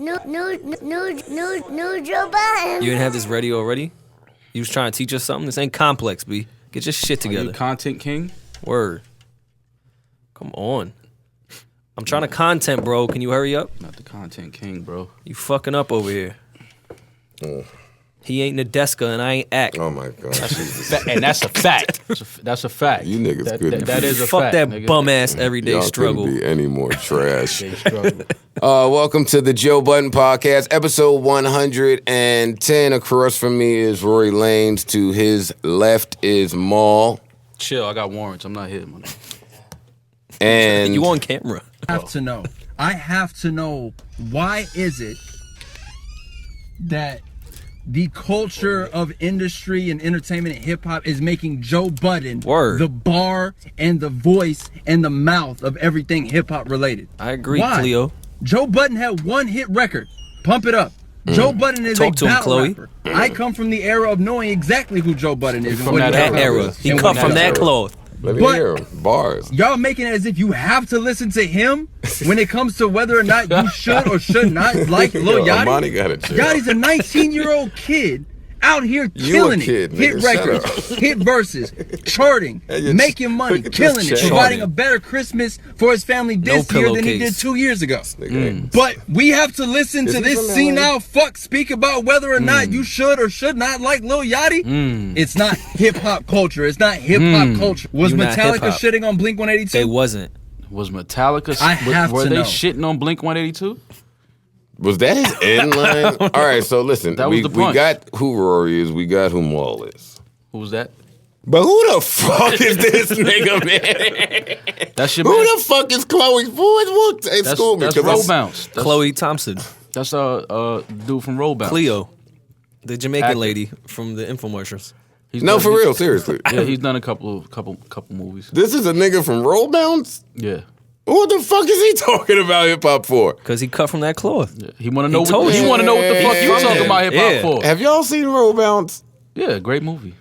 Joe Budden. You didn't have this ready already? You was trying to teach us something? This ain't complex, B. Get your shit together. Are you content king? Word. Come on. I'm trying to content, bro. Can you hurry up? Not the content king, bro. You fucking up over here. He ain't Nadeska and I ain't Act. Oh my god. And that's a fact. That's a fact. You niggas couldn't that is a Fuck fact. that nigga. bum ass everyday Y'all struggle. couldn't be any more trash. Everyday struggle. Welcome to the Joe Budden Podcast, episode 110. Across from me is Rory Lanes. To his left is Maul. Chill, I got warrants. I'm not hitting man. And You on camera. I have to know why is it that the culture of industry and entertainment and hip hop is making Joe Budden the bar and the voice and the mouth of everything hip hop related? I agree, Why? Klheo. Joe Budden had one hit record, Pump It Up. Joe Budden is Talk a to him, battle Chloe. rapper. I come from the era of knowing exactly who Joe Budden is. From and what that he That does. era. He And cut what from does. that cloth. let me But- hear him. Bars. Y'all making it as if you have to listen to him when it comes to whether or not you should or should not like Lil Yo, Yachty. Armani gotta chill. Yachty's a 19-year-old kid out here You killing a kid, it. Hit nigga, shut records, hit verses, charting, Hey, you making money, just killing it, charting. providing a better Christmas for his family this year than he did pillowcase. 2 years ago. Nigga. But we have to listen Is to he this from LA? senile fuck speak about whether or not you should or should not like Lil Yachty. It's not hip hop culture. It's not hip hop culture. Was You not Metallica hip-hop. shitting on Blink 182? They wasn't. Was Metallica? I have were to they know. shitting on Blink 182? Was that his end line? All right, so listen. That was we, the we punch. got who Rory is. We got who Maul is. Who was that? But who the fuck is this nigga, man? That's your Who man. the fuck is Chloe? Hey, school me. That's 'cause Roll I- Bounce. That's, Chloe Thompson. That's dude from Roll Bounce. Klheo. The Jamaican Actor. lady from the infomercials. He's No, done- for real, seriously. Yeah, he's done a couple movies. This is a nigga from Roll Bounce? Yeah. What the fuck is he talking about hip hop for? Because he cut from that cloth. Yeah. He want to know. told He you. want to know what the fuck you Yeah. talking about hip hop Yeah. for? Have y'all seen Roll Bounce? Yeah, great movie.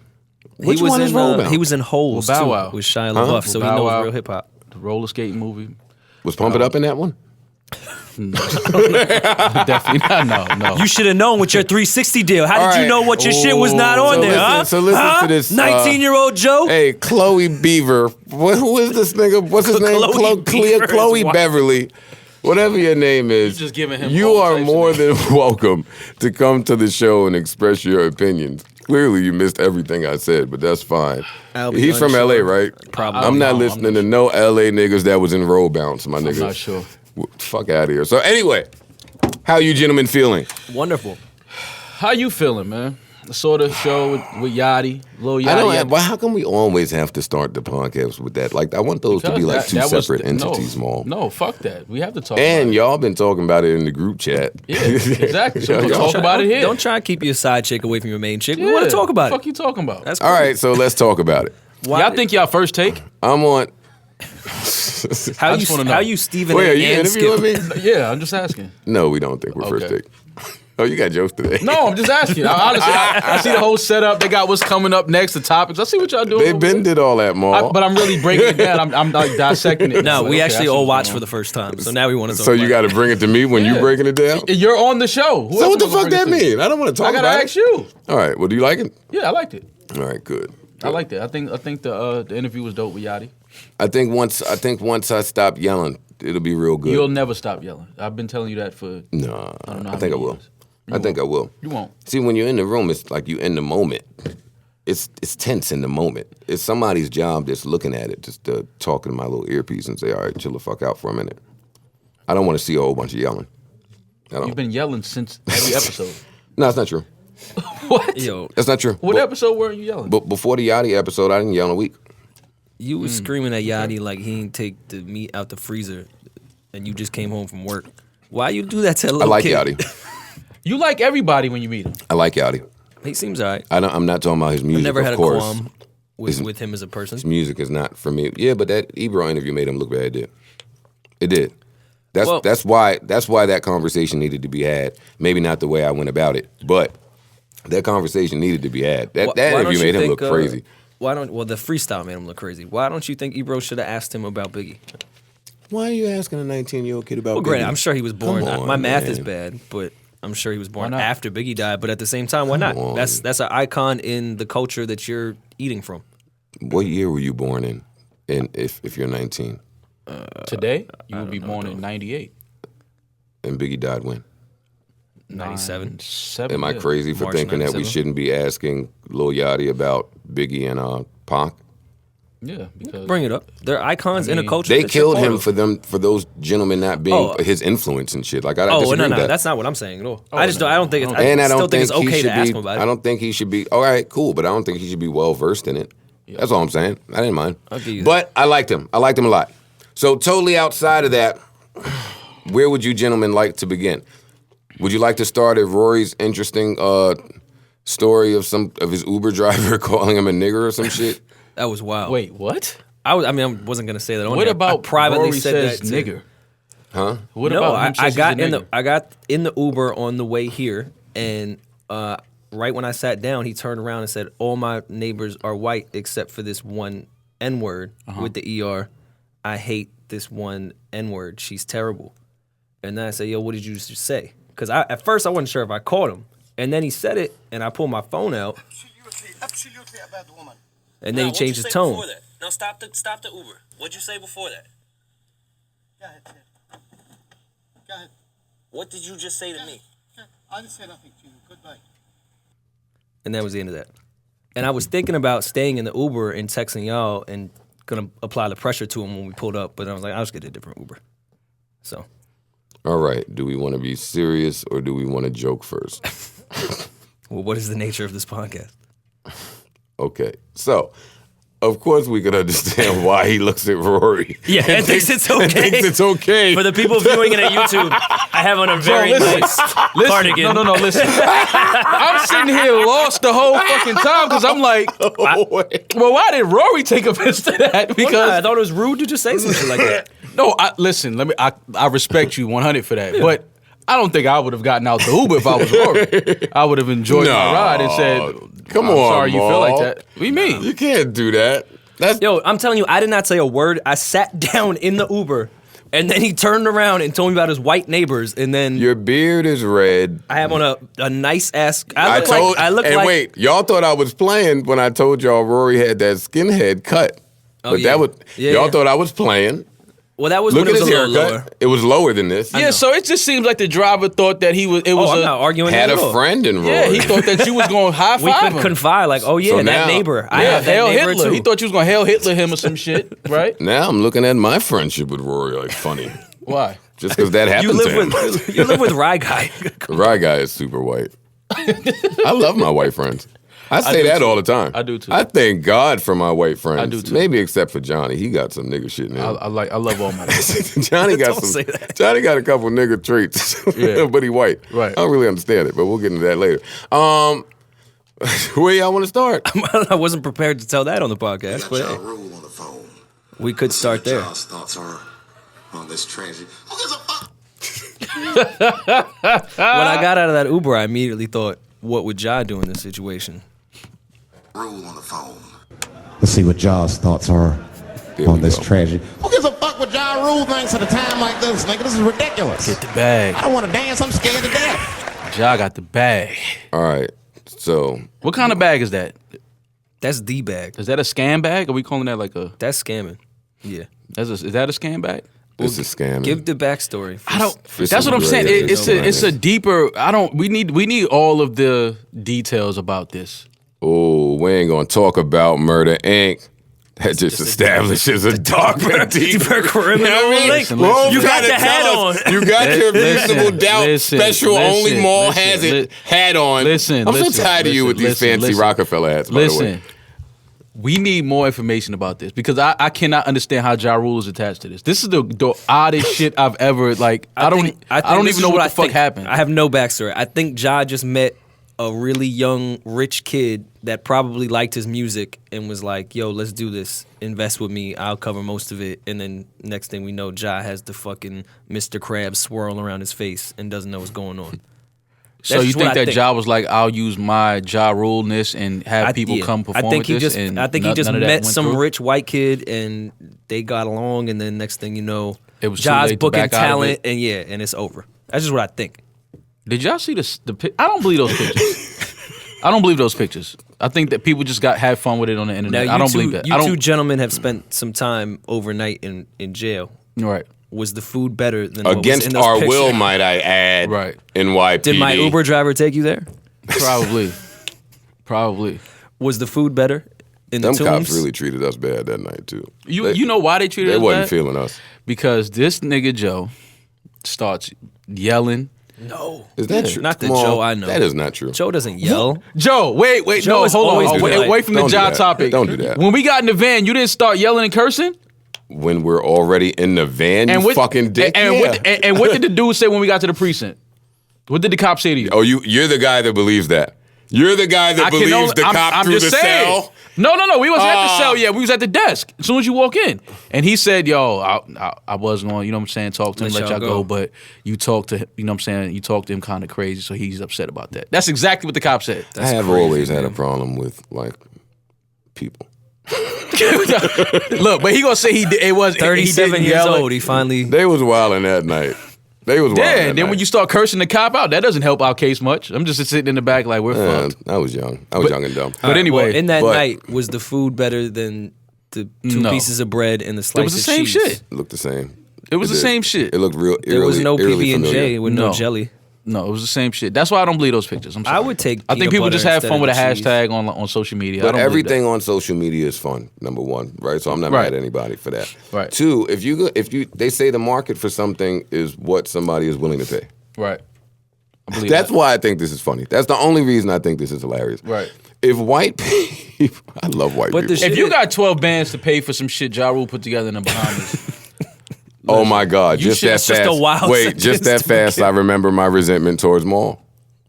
Which he was one is in, Roll Bounce? He was in Holes, Well, Bow too, Wow. with Shia LaBeouf, so he Bow knows Wow. real hip-hop. The roller skating movie. Was Pump It Up in that one? Definitely not. No. You should have known with your 360 deal. How did All you right. know what your shit was not on So there, listen- huh? so listen Huh? to this, 19-year-old Joe? Hey, Chloe Beaver. Who is this nigga? What's his name? Chloe Beaver is Chloe wild. Beverly. Whatever your name is, You just giving him you all are types more of than welcome to come to the show and express your opinions. Clearly, you missed everything I said, but that's fine. I'll be He's from unsure. LA, right? Probably. I'm not No, listening to no LA niggas that was in Roll Bounce, my I'm niggas. not sure. Fuck out of here. So anyway, how you gentlemen feeling? Wonderful. How you feeling, man? I saw the show with Yachty, Lil Yachty. I don't have, why, how come we always have to start the podcast with that? Like, I want those to be like two separate entities, Maul. No, fuck that. We have to talk And about y'all been talking about it in the group chat. Yeah, exactly. So we'll Y'all- talk about it here. Don't try to keep your side chick away from your main chick. We Yeah, want to talk about What the fuck it. you talking about? That's All right, so let's talk about it. Why- Y'all think y'all first take? I'm on. how I just wanna know. how you Steven Wait, are you and interviewing Skip? me? Yeah, I'm just asking. No, we don't think we're first Okay. take. Oh, you got jokes today. No, I'm just asking. Honestly, I see the whole setup. They got what's coming up next, the topics. I see what y'all doing. They over been there. did all that, Maul. But I'm really breaking it down. I'm like dissecting it. No, Like, we okay, actually I see all what's watched going for the first time, so now we want to talk So about you got to it. bring it to me when you Yeah. breaking it down? on. You're on the show. Who So else what the am I gonna fuck that bring it to? mean? I don't want to talk I gotta about ask it. you. All right, well, do you like it? Yeah, I liked it. All right, good. I liked it. I think the interview was dope with Yachty. I think once I stop yelling, it'll be real good. You'll never stop yelling. I've been telling you that for. No, I don't know I how think I many will. years. I think I will. You won't. See, when you're in the room, it's like you're in the moment. It's tense in the moment. It's somebody's job that's looking at it, just to talk in my little earpiece and say, all right, chill the fuck out for a minute. I don't want to see a whole bunch of yelling. I don't. You've been yelling since every episode. No, that's not true. What? Yo, That's not true. What episode weren't you yelling? But before the Yachty episode, I didn't yell in a week. you was screaming at Yachty like he didn't take the meat out the freezer, and you just came home from work. Why you do that to a I little like kid? Yachty. You like everybody when you meet him. I like Yachty. He seems alright. I'm not talking about his I music, never had of a course. qualm with him as a person. His music is not for me. Yeah, but that Ebro interview made him look bad. It did. That's why that conversation needed to be had. Maybe not the way I went about it, but that conversation needed to be had. That Why don't interview you made him think, look crazy. The freestyle made him look crazy. Why don't you think Ebro should have asked him about Biggie? Why are you asking a 19-year-old kid about? Well, granted, Biggie? I'm sure he was born. Come on, my math man. is bad, but I'm sure he was born not? after Biggie died. But at the same time, why not? on. That's an icon in the culture that you're eating from. What year were you born in? If you're 19, Today, you would be born in 98. and Biggie died when? 97. Am I crazy for March thinking that we 97? shouldn't be asking Lil Yachty about Biggie and Pac? Yeah, because Bring it up. They're icons in a culture. They that you're killed part him of. for those gentlemen not being Oh. his influence and shit. Like I Oh disagree no, with that. that's not what I'm saying at all. Oh, I just no. don't. I don't think it's. And I still don't think it's he okay should to ask be. him about I it. don't think he should be. All right, cool, but I don't think he should be well versed in it. That's all I'm saying. I didn't mind. I'll give you that. But I liked him. I liked him a lot. So totally outside of that, where would you gentlemen like to begin? Would you like to start at Rory's interesting story of his Uber driver calling him a nigger or some shit? That was wild. Wait, what? I wasn't gonna say that. On What there. about I privately Rory said says that to- nigger? Huh? What No, about him I says got he's a in nigger? I got in the Uber on the way here, and right when I sat down, he turned around and said, "All my neighbors are white except for this one N-word with the ER. I hate this one N-word. She's terrible." And then I said, "Yo, what did you just say?" Because at first I wasn't sure if I caught him, and then he said it, and I pulled my phone out, Absolutely a bad woman. and then he changed his tone. No, stop the Uber. What'd you say before that? Go ahead, sir. Go ahead. What did you just say to me? I didn't say nothing to you. Goodbye. And that was the end of that. And I was thinking about staying in the Uber and texting y'all and gonna apply the pressure to him when we pulled up, but I was like, I'll just get a different Uber. So All right. Do we want to be serious or do we want to joke first? well, what is the nature of this podcast? Okay. So, of course, we could understand why he looks at Rory. Yeah, and thinks it's okay. And thinks it's okay. For the people viewing it at YouTube, I have on a very nice cardigan. No, listen. I'm sitting here lost the whole fucking time because I'm like, well, why did Rory take offense to that? Because Well, I thought it was rude to just say something like that. no, listen. I respect you 100 for that, but I don't think I would have gotten out the Uber if I was Rory. I would have enjoyed my ride and said, Come I'm on, sorry you feel like Maul. that. What do you mean? You can't do that. That's Yo, I'm telling you, I did not say a word. I sat down in the Uber, and then he turned around and told me about his white neighbors, and then your beard is red. I have on a nice ass. I look like. wait, y'all thought I was playing when I told y'all Rory had that skinhead cut. Oh, But yeah. that was Yeah, y'all yeah. thought I was playing. Well, that was Look when at it was his a little haircut. lower. It was lower than this. Yeah, so it just seems like the driver thought that he was. It was I'm not arguing had that Had at a all. friend in Rory. Yeah, he thought that you was going to high We five could him. confide, like, oh yeah, So that now- neighbor. I Yeah, have that Hail neighbor Hitler. too. He thought you was going to Hail Hitler him or some shit, right? Now I'm looking at my friendship with Rory like funny. Why? Just because that you happens to him. you live with Rye Guy. The right guy is super white. I love my white friends. I say do that too. all the time. I do too. I thank God for my white friends. I do too. Maybe except for Johnny. He got some nigga shit in him. I love all my. Johnny got Don't say that. Johnny got a couple nigga traits, Yeah. but he white. Right. I don't really understand it, but we'll get into that later. Where y'all want to start? I wasn't prepared to tell that on the podcast, but hey, Rule on the phone. we could start there. Y'all's thoughts are on this transit. Who gives a fuck? When I got out of that Uber, I immediately thought, what would Ja do in this situation? Rule on the phone. Let's see what Jaws' thoughts are Here on we this go. tragedy. Who gives a fuck what Ja Rule thinks at a time like this, nigga? This is ridiculous. Get the bag. I don't want to dance. I'm scared to death. Ja got the bag. All right. So What kind of bag is that? That's the bag. Is that a scam bag? Are we calling that like a? That's scamming. Yeah. Is that a scam bag? this is scamming. Give the backstory. I don't. This That's is what I'm saying. great. It's a deeper. I don't. We need all of the details about this. Oh, we ain't gonna talk about Murder Inc. That just establishes a dogma Deeper criminal link. Listen, Well, You got gotta the hat tell on. us. You got your Listen, reasonable doubt listen, special. listen, only Maul listen, has it li- hat on. listen, I'm so listen, tired of you with these listen, fancy listen. Rockefeller hats. By the way. Listen, we need more information about this because I cannot understand how Ja Rule is attached to this. This is the oddest shit I've ever like. I don't think even this is know what I the fuck think. happened. I have no backstory. I think Ja just met a really young, rich kid that probably liked his music and was like, yo, let's do this. Invest with me. I'll cover most of it. And then next thing we know, Ja has the fucking Mr. Krabs swirl around his face and doesn't know what's going on. So That's you just what think I that Ja was like, I'll use my Ja Rule-ness and have people yeah. come perform I think with he this? just, and I think he just none of that met went some through? rich white kid and they got along. And then next thing you know, It was too Ja's late to booking back out of talent, it. and it's over. That's just what I think. Did y'all see the I don't believe those pictures. I don't believe those pictures. I think that people just had fun with it on the internet. Now, I don't believe that. You two gentlemen have spent some time overnight in jail. Right. Was the food better than Against what was in those our pictures? will, might I add? Right. NYPD. Did my Uber driver take you there? Probably. Was the food better in the Them cops Tombs? really treated us bad that night too. You know why they treated us bad? They wasn't feeling us. Because this nigga Joe starts yelling. No. Is that true? Not the Come on. Joe I know. That is not true. Joe doesn't yell. Joe, wait, Joe no, is hold always on. been like- Away from the Don't do job that. topic. Don't do that. When we got in the van, you didn't start yelling and cursing? When we're already in the van, you fucking dick. And what did the dude say when we got to the precinct? What did the cop say to you? Oh, you're the guy that believes that. You're the guy that believes the cop through the cell. No. We wasn't at the cell yet. We was at the desk as soon as you walk in. And he said, yo, I was going, you know what I'm saying, talk to him, let y'all go. But you talk to him, you know what I'm saying, you talk to him kind of crazy, so he's upset about that. That's exactly what the cop said. I have always had a problem with, like, people. Look, but he gonna say it was 37 years old. He finally. They was wilding that night. They was wilding. Yeah, that and then night. when you start cursing the cop out, that doesn't help our case much. I'm just sitting in the back like, we're fucked. I was young. I was young and dumb. But anyway, Well, in that night, was the food better than the two No. pieces of bread and the slice it was the of same cheese? shit. It looked the same. It was the did. same shit. It looked real. There was no eerily PB&J familiar. with no No. jelly. No, it was the same shit. That's why I don't believe those pictures. I'm sorry. I would take I think peanut people butter just have instead fun of with a the cheese. hashtag on social media. I But don't everything on social media is fun. Number one, right? So I'm not Right. mad at anybody for that. Right. Two, if you they say the market for something is what somebody is willing to pay. Right. I believe That's that. why I think this is funny. That's the only reason I think this is hilarious. Right. If white people, I love white But the people. shit- If you got 12 bands to pay for some shit Ja Rule put together in the Bahamas, Oh my God! You Just should- that it's just fast. a wild Wait, just that sentence to fast. I remember my resentment towards Maul.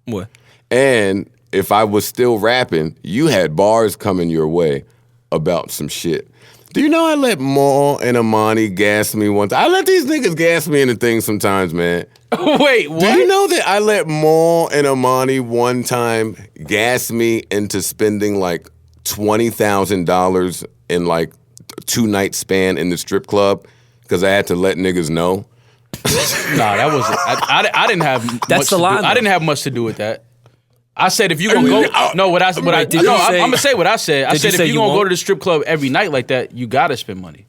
What? And if I was still rapping, you had bars coming your way about some shit. Do you know I let Maul and Amani gas me one time? I let these niggas gas me into things sometimes, man. wait, what? Do you know that I let Maul and Amani one time gas me into spending like $20,000 in like a 2-night span in the strip club because I had to let niggas know? Nah, that wasn't. I didn't have. That's much the to line, do. though. I didn't have much to do with that. I said if you gonna go, no. What I Did no, you say- I'm gonna say what I said. I Did you said say if you you gonna go won't? to the strip club every night like that, you gotta spend money.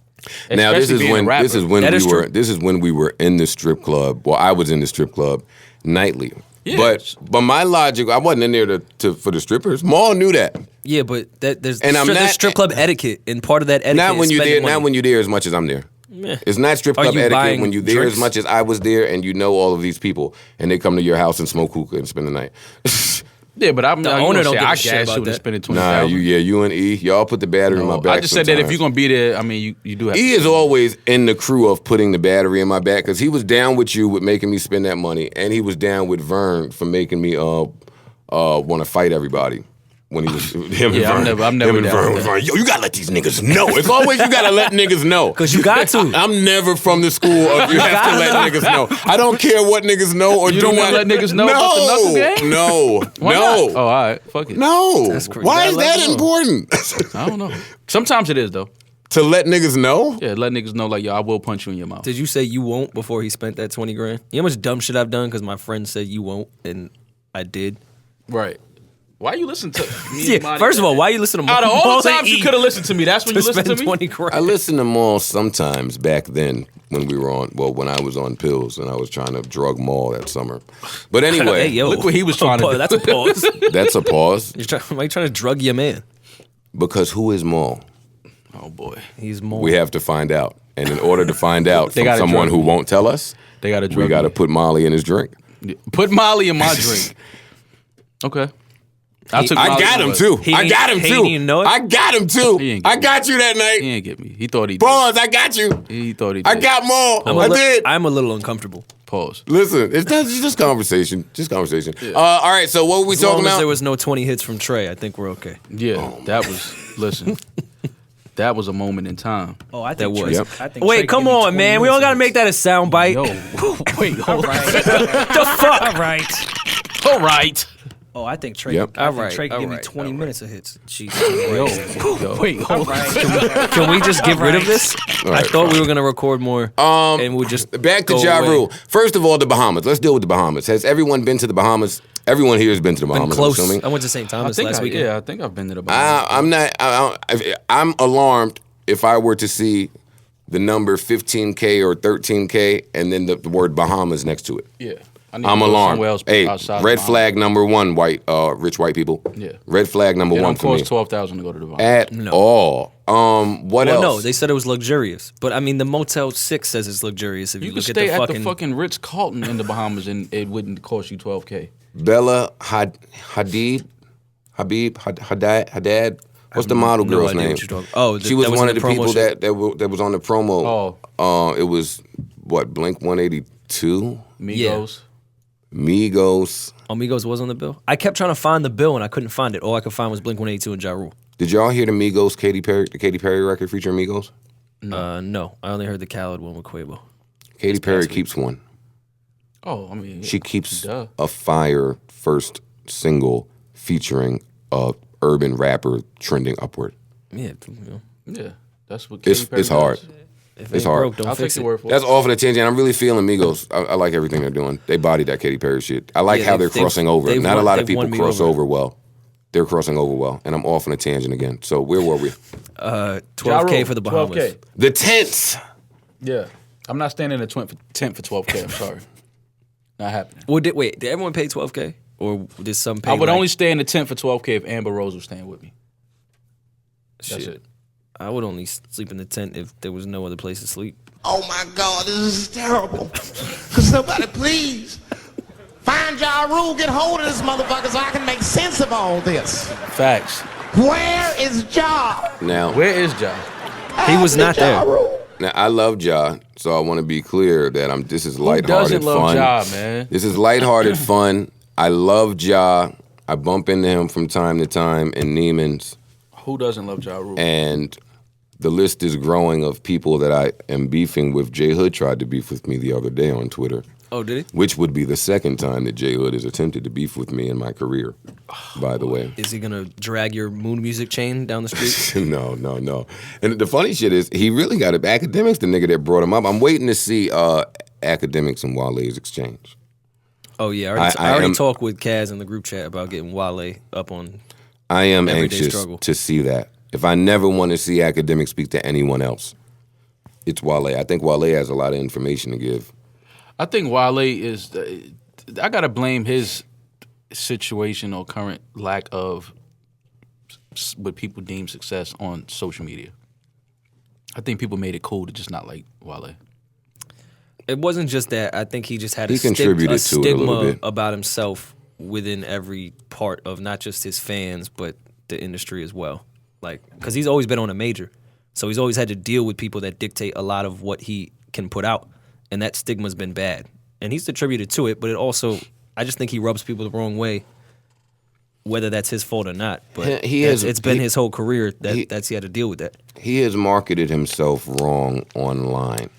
Now this Especially is being a when rapper. this is when That we is were true. this is when we were in the strip club. Well, I was in the strip club nightly. Yeah. But my logic, I wasn't in there for the strippers. Maul knew that. Yeah, but there's And I'm there's not- strip club etiquette, and part of that etiquette Not when is you're spending there. money. Not when you're there as much as I'm there. Meh. It's not strip Are club you etiquette buying when you're there drinks? as much as I was there, and you know all of these people, and they come to your house and smoke hookah and spend the night. Yeah, but I'm The not. you owner gonna don't say give a I shit gas about you to that. spending Nah, $20,000. you and E, y'all put the battery in my back. I just said that if sometimes. you're gonna be there, I mean, you do have. E to is always in the crew of putting the battery in my back because he was down with you with making me spend that money, and he was down with Vern for making me want to fight everybody. When he was him Yeah, and I'm Vern. never him and down Vern with was like, yo, you gotta let these niggas know. It's always you gotta let niggas know. Because you got to. I'm never from the school of you have to let niggas know. I don't care what niggas know or You do don't not. wanna let niggas know about the knuckle game? No, Why no, not? Oh, all right, fuck it. no. That's crazy. Why You is gotta let that them know. important? I don't know. Sometimes it is though. To let niggas know? Yeah, let niggas know like, yo, I will punch you in your mouth. Did you say you won't before he spent that 20 grand? You know how much dumb shit I've done because my friend said you won't, and I did. Right. Why you listen to me? Yeah, and Monty first of all, that? why you listen to Out of all Maul the and times you E could have listened to me, that's when to you listen spend to me? 20 grand? I listened to Maul sometimes back then when we were when I was on pills and I was trying to drug Maul that summer. But anyway, Hey, yo. Look what he was trying to do. That's a pause. that's a pause Why you trying to drug your man? because who is Maul? Oh boy. He's more. We have to find out. And in order to find out They from gotta someone drug who me. won't tell us, They got to we drug got to me. put Molly in his drink. Put Molly in my drink. Okay. I took I Molly got in him what? too. He I ain't- got him he too. ain't even know it? I got him too. He ain't get I me. got you that He night. didn't get me. He thought he did. Pause. I got you. He thought he did. I got Maul. I'm I did. I'm a little uncomfortable. Pause. Listen, it's just conversation. Just conversation. All right. So what were we As long talking as about? there was no 20 hits from Trey, I think we're okay. Yeah, that was. Listen, that was a moment in time. Oh, I think that Trey- was. Yep. Wait, come on, man. We don't got to make that a sound bite. Yo, wait, hold on. The fuck? All right. All right. Oh, I think Trey. Yep. I think Trey can give me 20 minutes of hits. Jesus. Wait, hold on. Can we just get rid of this? I thought we were gonna record more. And we'll just back to go Ja away. Rule. First of all, the Bahamas. Let's deal with the Bahamas. Has everyone been to the Bahamas? Everyone here has been to the Bahamas. Been close. I'm assuming. I went to St. Thomas last weekend. Yeah, I think I've been to the Bahamas. I'm not. I'm alarmed if I were to see the number 15K or 13K and then the word Bahamas next to it. Yeah. I'm alarmed. Hey, red flag number one, rich white people. Yeah. Red flag number one for me. It don't cost $12,000 to go to the Bahamas. At all. What else? No, they said it was luxurious. But I mean, the Motel 6 says it's luxurious if you You look could at stay the at the fucking Ritz-Carlton in the Bahamas and it wouldn't cost you $12K. Bella Hadid. What's the model girl's name? She was one of the people that was on the promo. It was what, Blink 182? Migos. Migos. Oh, Migos was on the bill? I kept trying to find the bill and I couldn't find it. All I could find was Blink 182 and Ja Rule. Did y'all hear the Migos the Katy Perry record featuring Migos? No. I only heard the Khaled one with Quavo. Katy Perry keeps one. Oh, I mean, she keeps a fire first single featuring a urban rapper trending upward. Yeah. Yeah. That's what Katy Perry it's hard. does. It's hard. I'll take the word for it. That's off on a tangent. I'm really feeling Migos. I like everything they're doing. They body that Katy Perry shit. I like how they're crossing over. Not a lot of people cross over well. They're crossing over well. And I'm off on a tangent again. So where were we? $12K for the Bahamas. $12K. The tents. Yeah. I'm not standing in a tent for $12K. I'm sorry. Not happening. Well, did everyone pay $12K? Or did some pay I would only stay in the tent for $12K if Amber Rose was staying with me. That's it. I would only sleep in the tent if there was no other place to sleep. Oh my God, this is terrible. Could somebody please find Ja Rule, get hold of this motherfucker so I can make sense of all this. Facts. Where is Ja? Now, where is Ja? He was not there. Now, I love Ja, so I want to be clear that this is lighthearted doesn't love fun. Ja, man? This is lighthearted fun. I love Ja. I bump into him from time to time in Neiman's. Who doesn't love Ja Rule? And the list is growing of people that I am beefing with. J Hood tried to beef with me the other day on Twitter. Oh, did he? Which would be the second time that J Hood has attempted to beef with me in my career, by the way. Is he going to drag your Moon Music chain down the street? No. And the funny shit is, he really got it. Academics, the nigga that brought him up. I'm waiting to see Academics and Wale's exchange. Oh, yeah. I already talked with Kaz in the group chat about getting Wale up on I am Everyday anxious Struggle. to see that. If I never want to see Academics speak to anyone else, it's Wale. I think Wale has a lot of information to give. I think Wale is. I gotta blame his situation or current lack of what people deem success on social media. I think people made it cool to just not like Wale. It wasn't just that. I think he just had He contributed to it a little stigma bit. about himself within every part of not just his fans, but the industry as well. Like, because he's always been on a major. So he's always had to deal with people that dictate a lot of what he can put out. And that stigma's been bad. And he's contributed to it, but it also, I just think he rubs people the wrong way, whether that's his fault or not. But it's been his whole career that he had to deal with that. He has marketed himself wrong online.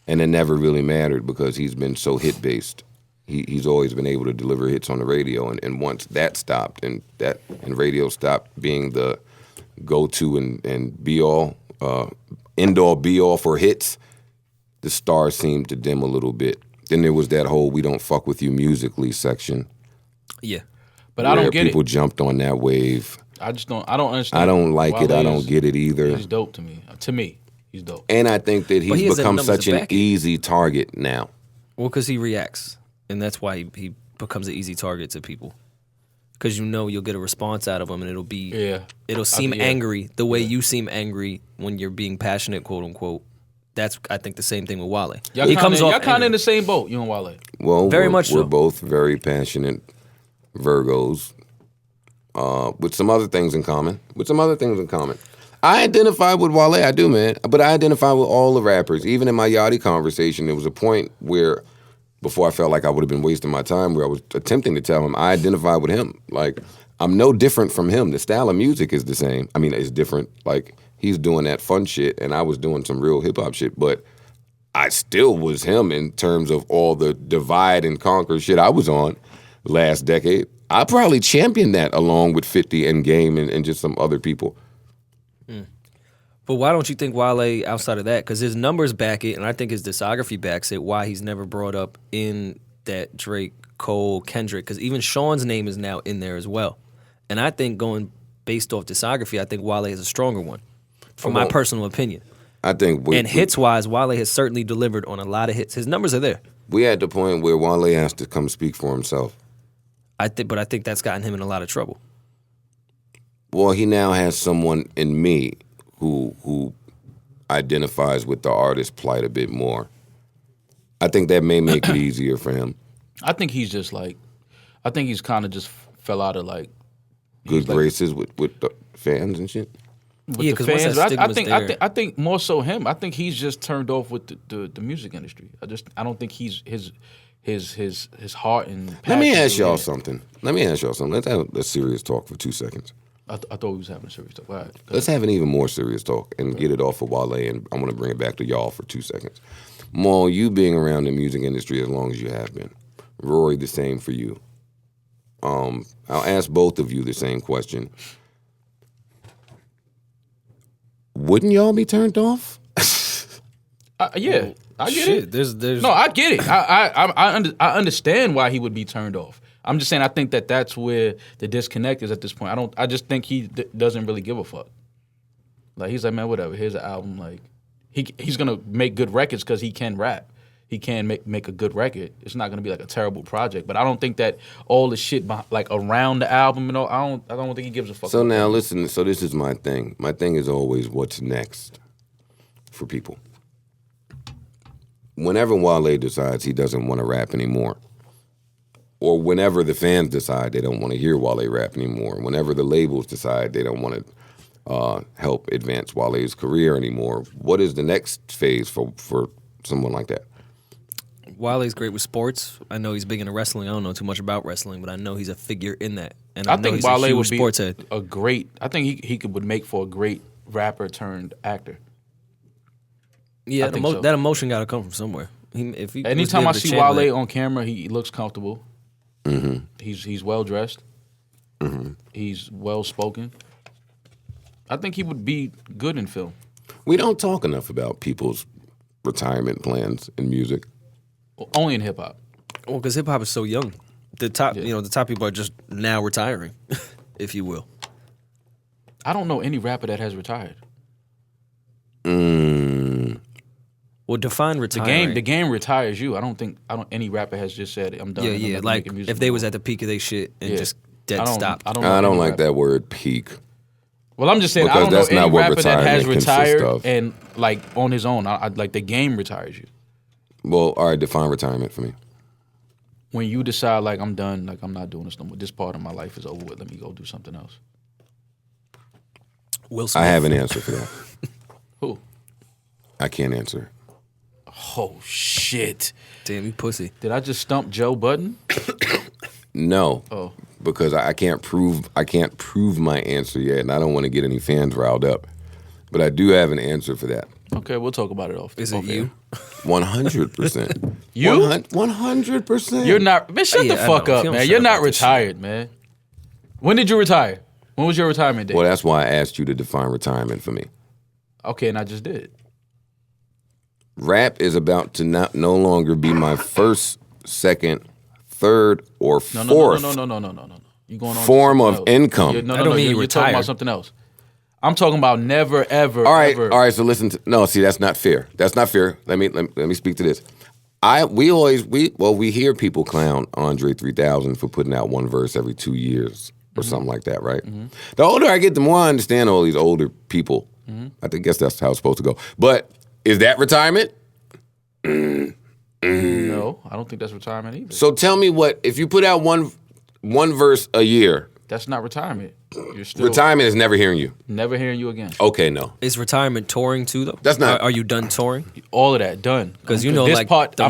And it never really mattered because he's been so hit-based. He's always been able to deliver hits on the radio. And once that stopped and radio stopped being the go-to and be-all, end-all, be-all for hits, the stars seemed to dim a little bit. Then there was that whole "we don't fuck with you musically" section. Yeah. But I don't get it. People jumped on that wave. I don't understand. I don't like it. I don't get it either. He's dope to me. To me, he's dope. And I think that But he he's has become numbers such to an back it. easy target now. Well, because he reacts. And that's why he becomes an easy target to people. Because you'll get a response out of him and it'll seem angry the way you seem angry when you're being passionate, quote unquote. That's, I think, the same thing with Wale. Y'all kind of in the same boat, you and Wale. Well, Very much so. We're both very passionate Virgos with some other things in common. I identify with Wale, I do, man. But I identify with all the rappers. Even in my Yachty conversation, there was a point where, before I felt like I would have been wasting my time, where I was attempting to tell him I identify with him. Like, I'm no different from him. The style of music is the same. I mean, it's different. Like, he's doing that fun shit, and I was doing some real hip-hop shit, but I still was him in terms of all the divide and conquer shit I was on last decade. I probably champion that along with 50 and Game and just some other people. But why don't you think Wale outside of that? Because his numbers back it, and I think his discography backs it, why he's never brought up in that Drake, Cole, Kendrick. Because even Sean's name is now in there as well. And I think going based off discography, I think Wale is a stronger one, from my personal opinion. I think and hits-wise, Wale has certainly delivered on a lot of hits. His numbers are there. We at the point where Wale has to come speak for himself. But I think that's gotten him in a lot of trouble. Well, he now has someone in me who identifies with the artist's plight a bit more. I think that may make it easier for him. I think he's just like, I think he's kind of just fell out of like good graces with the fans and shit. Yeah, because fans, I think more so him. I think he's just turned off with the music industry. I don't think he's his heart and passion. Let me ask y'all something. Let's have a serious talk for 2 seconds. I thought we was having a serious talk. All right, let's have an even more serious talk and get it off of Wale, and I want to bring it back to y'all for 2 seconds. Maul, you being around the music industry as long as you have been. Rory, the same for you. I'll ask both of you the same question. Wouldn't y'all be turned off? Yeah, I get it. There's no, I get it. I understand why he would be turned off. I'm just saying I think that's where the disconnect is at this point. I just think he doesn't really give a fuck. Like he's like, man, whatever. Here's an album. Like he's gonna make good records because he can rap. He can make a good record. It's not gonna be like a terrible project. But I don't think that all the shit like around the album and all. I don't think he gives a fuck. So now listen. So this is my thing. My thing is always what's next for people. Whenever Wale decides he doesn't want to rap anymore, or whenever the fans decide they don't want to hear Wale rap anymore, whenever the labels decide they don't want to help advance Wale's career anymore, what is the next phase for someone like that? Wale's great with sports. I know he's big into wrestling. I don't know too much about wrestling, but I know he's a figure in that. And I think Wale would be sports head. a great. I think he would make for a great rapper turned actor. Yeah, that emotion got to come from somewhere. Anytime I see Wale on camera, he looks comfortable. Mm-hmm. He's well dressed. Mm-hmm. He's well spoken. I think he would be good in film. We don't talk enough about people's retirement plans in music. Only in hip hop. Well, because hip hop is so young. The top people are just now retiring, if you will. I don't know any rapper that has retired. Well, define retiring. The game retires you. I don't think any rapper has just said I'm done. Yeah. Like if they was at the peak of their shit and just dead stopped. I don't like that word peak. Well, I'm just saying because I don't know that's any not what rapper that has retired of. and like on his own. I like the game retires you. Well, all right, define retirement for me. When you decide like I'm done, like I'm not doing this no more. This part of my life is over with. Let me go do something else. Will Smith. I have an answer for that. Who? I can't answer. Oh shit! Damn, you pussy. Did I just stump Joe Budden? No. Oh. Because I can't prove my answer yet, and I don't want to get any fans riled up. But I do have an answer for that. Okay, we'll talk about it off. Is it you? 100%. You? 100%. You're not. Man, shut the fuck up, man. You're not retired, man. When did you retire? When was your retirement date? Well, that's why I asked you to define retirement for me. Okay, and I just did. Rap is about to no longer be my first, second, third, or fourth. No. You going on form of income. You're talking about something else. I'm talking about never, ever. All right. Ever. So listen. See, that's not fair. That's not fair. Let me speak to this. We hear people clown Andre 3000 for putting out one verse every 2 years or something like that, right? Mm-hmm. The older I get, the more I understand all these older people. Mm-hmm. I guess that's how it's supposed to go. But is that retirement? No, I don't think that's retirement either. So tell me if you put out one verse a year. That's not retirement. You're still retirement is never hearing you. Never hearing you again. Okay, no. Is retirement touring too though? That's not. Are you done touring? All of that done. Because the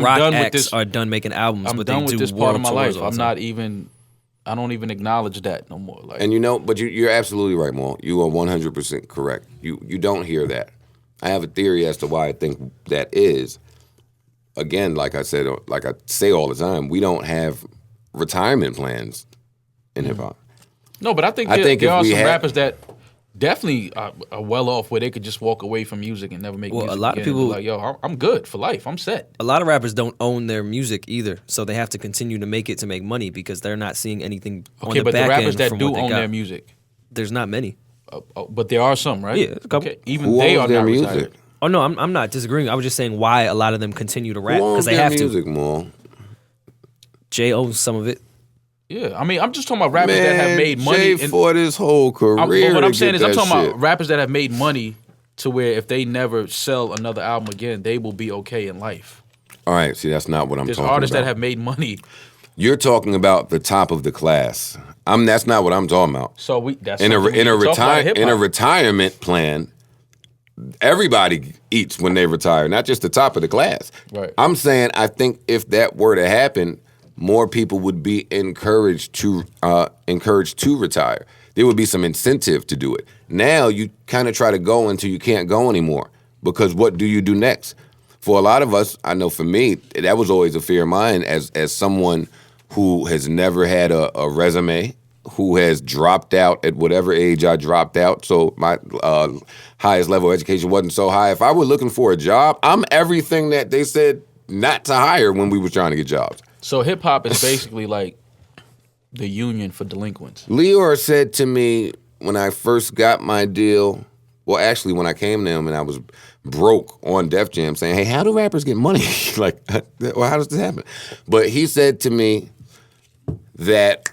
rock acts are done making albums. I'm but done they with do this part of my life. I don't even acknowledge that no more. Like, and but you're absolutely right, Maul. You are 100% correct. You don't hear that. I have a theory as to why I think that is. Again, like I say all the time, we don't have retirement plans in hip hop. No, but I think there are some rappers that definitely are well off where they could just walk away from music and never make music a lot again. of people Like, yo, I'm good for life. I'm set. A lot of rappers don't own their music either, so they have to continue to make it to make money because they're not seeing anything on the back end. Okay, but the rappers that from do what they own got. their music, there's not many. But there are some, right? Yeah, a couple. Okay. Even Who they owns are their not music? retired. Oh no, I'm not disagreeing. I was just saying why a lot of them continue to rap Who because owns they their have music to. more? Jay owns some of it. Yeah, I mean, I'm just talking about rappers that have made money. Jay fought his whole career. But what I'm to saying get is, I'm that talking shit. about rappers that have made money to where if they never sell another album again, they will be okay in life. All right, see, that's not what I'm There's talking artists about. that have made money. You're talking about the top of the class. That's not what I'm talking about. So that's in a something we can talk about in hip-hop. in a retirement plan, everybody eats when they retire, not just the top of the class. Right. I'm saying I think if that were to happen, more people would be encouraged to retire. There would be some incentive to do it. Now you kind of try to go until you can't go anymore because what do you do next? For a lot of us, I know for me, that was always a fear of mine as someone who has never had a resume, who has dropped out at whatever age I dropped out. So my highest level of education wasn't so high. If I were looking for a job, I'm everything that they said not to hire when we were trying to get jobs. So hip hop is basically like the union for delinquents. Leor said to me when I first got my deal, well, actually when I came to him and I was broke on Def Jam saying, hey, how do rappers get money? Like, well, how does this happen? But he said to me that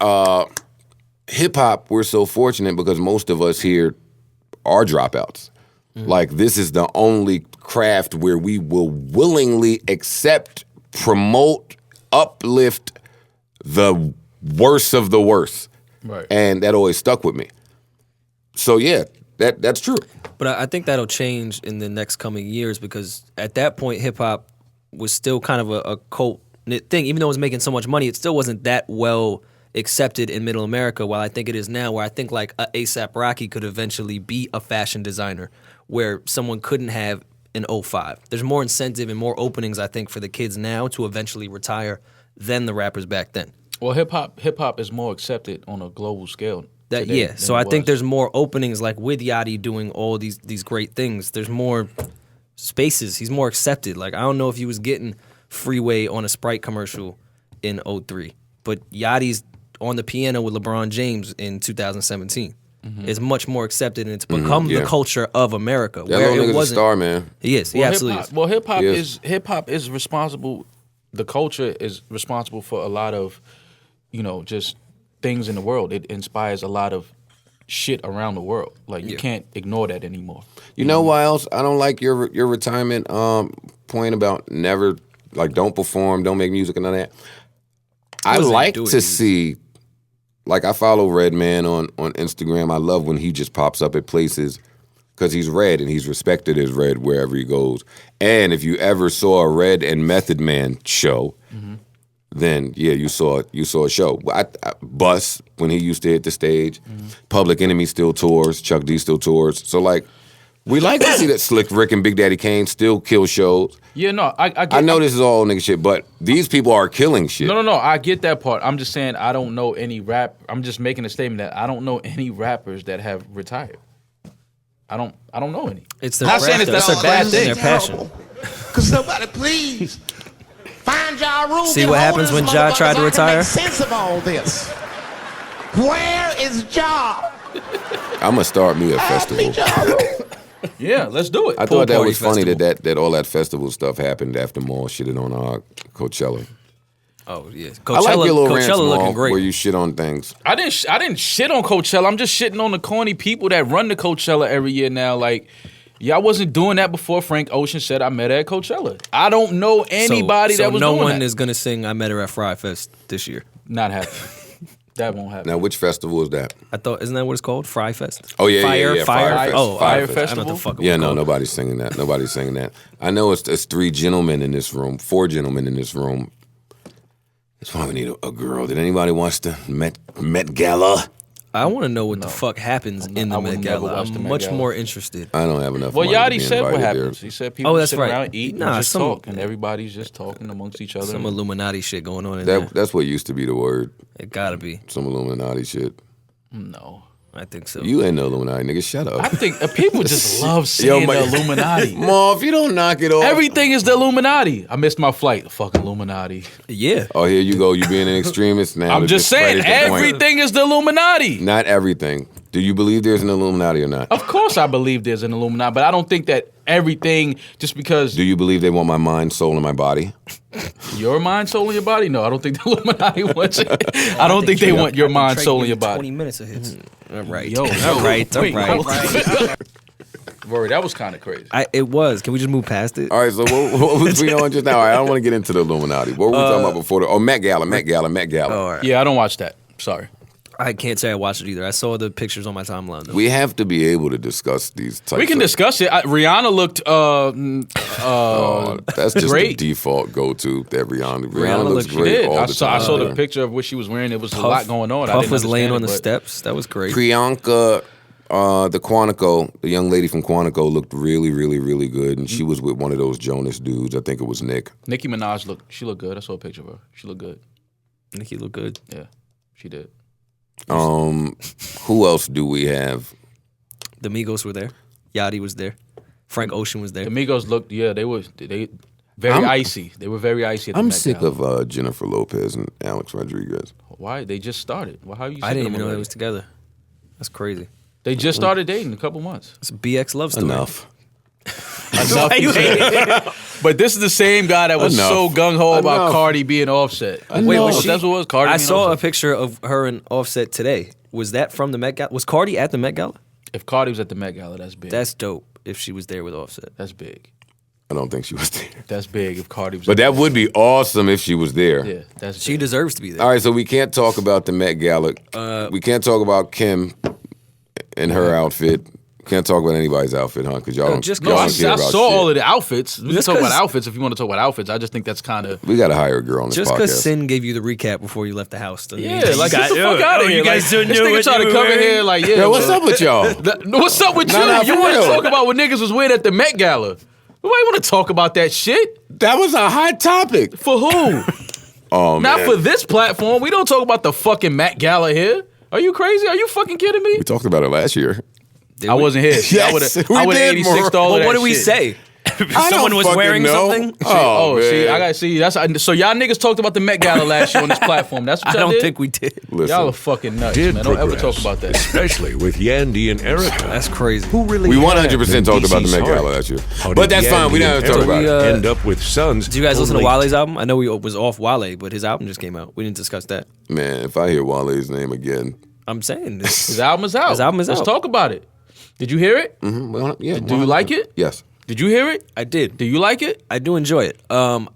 hip hop, we're so fortunate because most of us here are dropouts. Like, this is the only craft where we will willingly accept, promote, uplift the worst of the worst. Right. And that always stuck with me. So, yeah, that's true. But I think that'll change in the next coming years because at that point, hip hop was still kind of a cult thing. Even though it was making so much money, it still wasn't that well accepted in Middle America. While I think it is now, where I think like A$AP Rocky could eventually be a fashion designer, where someone couldn't have in 05. There's more incentive and more openings, I think, for the kids now to eventually retire than the rappers back then. Well, hip hop is more accepted on a global scale. Today So I think there's more openings, like with Yachty doing all these great things. There's more spaces. He's more accepted. Like, I don't know if he was getting Freeway on a Sprite commercial in 03, but Yachty's on the piano with LeBron James in 2017. It's much more accepted, and it's become the culture of America. That where little it nigga's wasn't. a star, man. He is. He absolutely is. Well, hip Yes. hop is responsible. The culture is responsible for a lot of, just things in the world. It inspires a lot of shit around the world. Like, you can't ignore that anymore. You know why else I don't like your retirement point about never, like, don't perform, don't make music and none of that? I like to see, like, I follow Redman on Instagram. I love when he just pops up at places because he's Red and he's respected as Red wherever he goes. And if you ever saw a Red and Method Man show, then yeah, you saw a show. Bus, when he used to hit the stage, Public Enemy still tours, Chuck D still tours. So, like, we like to see that Slick Rick and Big Daddy Kane still kill shows. Yeah, no, I know this is all nigga shit, but these people are killing shit. No, I get that part. I'm just saying I don't know any I'm just making a statement that I don't know any rappers that have retired. I don't know any. It's their Not saying it's that's that's their a bad thing. Their passion. Cause somebody please find Ja Rule. See get what hold happens of when this Ja motherfucker tried to so I can retire? Make sense of all this. Where is Ja? I'm gonna start me a festival. Ja Rule. Yeah, let's do it. I thought that party was funny festival. that all that festival stuff happened after Maul shitted on Coachella. Oh yeah, I like your little rants, Coachella Maul, looking great. where you shit on things. I didn't shit on Coachella. I'm just shitting on the corny people that run the Coachella every year now. Like, y'all wasn't doing that before Frank Ocean said I met her at Coachella. I don't know anybody so that was no doing one that. is gonna sing "I Met Her at Fyre Fest" this year. Not happening. That won't happen. Now, which festival is that? I thought, isn't that what it's called? Fyre Fest. Oh, yeah, Fire, yeah, Fire. Fyre Fest. Oh, Fyre I don't know Festival? what the fuck it Yeah, was no, called. nobody's singing that. Nobody's singing that. I know it's 3 gentlemen in this room, 4 gentlemen in this room. That's why we need a girl. Did anybody watch the Met Gala? I want to know what the fuck happens in the Met Gala. I'm much more interested. I don't have enough. Well, money to Yachty be said what invited happens. there. He said people that's sit right. around, eat, and just talk, and everybody's just talking amongst each other. Some Illuminati shit going on in there. That's what used to be the word. It gotta be. Some Illuminati shit. No. I think so. You ain't no Illuminati, nigga. Shut up. I think people just love saying the Illuminati. Ma, if you don't knock it off. Everything is the Illuminati. I missed my flight. The fucking Illuminati. Yeah. Oh, here you go. You being an extremist now. I'm just saying, everything is the Illuminati. Not everything. Do you believe there's an Illuminati or not? Of course I believe there's an Illuminati, but I don't think that everything just because... Do you believe they want my mind, soul, and my body? Your mind, soul, and your body? No, I don't think the Illuminati wants it. I don't think they want your mind, soul, and your body. 20 minutes of hits. All right. Yo, all right. Rory, that was kind of crazy. It was. Can we just move past it? All right, so what was we on just now? All right, I don't want to get into the Illuminati. What were we talking about before? Met Gala. Oh, all right. Yeah, I don't watch that. Sorry. I can't say I watched it either. I saw the pictures on my timeline, though. We have to be able to discuss these types We can discuss it. Rihanna looked that's just great. the default go-to that Rihanna looks great all the time. I saw the picture of what she was wearing. There was a lot going on. Puff was laying on the steps. That was great. Priyanka, the Quantico, the young lady from Quantico looked really, really, really good. And she was with one of those Jonas dudes. I think it was Nick. Nicki Minaj looked good. I saw a picture of her. She looked good. Nicki looked good. Yeah, she did. Who else do we have? The Migos were there. Yachty was there. Frank Ocean was there. The Migos looked, they very icy. They were very icy at the I'm Met sick Gala. of Jennifer Lopez and Alex Rodriguez. Why? They just started. Well, how you? I didn't even know they was together. That's crazy. They just started dating a couple months. It's a BX love story. Enough. Enough. You hate it. But this is the same guy that was so gung ho about Cardi being Offset. Wait, was she? That's what it was. Cardi. I being saw Offset. a picture of her and Offset today. Was that from the Met Gala? Was Cardi at the Met Gala? If Cardi was at the Met Gala, that's big. That's dope. If she was there with Offset, that's big. I don't think she was there. That's big. If Cardi was, but that would be awesome if she was there. Yeah, that's she deserves to be there. All right, so we can't talk about the Met Gala. We can't talk about Kim and her outfit. Can't talk about anybody's outfit, huh? Because y'all don't care about shit. I saw all of the outfits. We can talk about outfits if you want to talk about outfits. I just think that's kind of... We got to hire a girl on this podcast. Just because Sin gave you the recap before you left the house. Yeah, like, get the fuck out of here. You guys didn't know what you were coming here like, yeah. What's up with y'all? What's up with you? You want to talk about what niggas was wearing at the Met Gala. Nobody want to talk about that shit. That was a hot topic. For who? Oh, man. Not for this platform. We don't talk about the fucking Met Gala here. Are you crazy? Are you fucking kidding me? We talked about it last year. I wasn't here. Yes, I would have 86'd all of that what did we shit. say? Someone was wearing something? Oh, see, I gotta see. So y'all niggas talked about the Met Gala last year on this platform. That's what I y'all don't did? think we did. Listen, y'all are fucking nuts, man. Don't ever talk about that. Especially with Yandy and Erica. That's crazy. Who really we 100% talked about the Met Gala last year. But that's fine. We don't have to talk about it. End up with sons. Did you guys listen to Wale's album? I know we was off Wale, but his album just came out. We didn't discuss that. Man, if I hear Wale's name again. I'm saying this. His album is out. His album is out. Let's talk about it. Did you hear it? Mm-hmm. Well, yeah. Do you like it? Yes. Did you hear it? I did. Do you like it? I do enjoy it.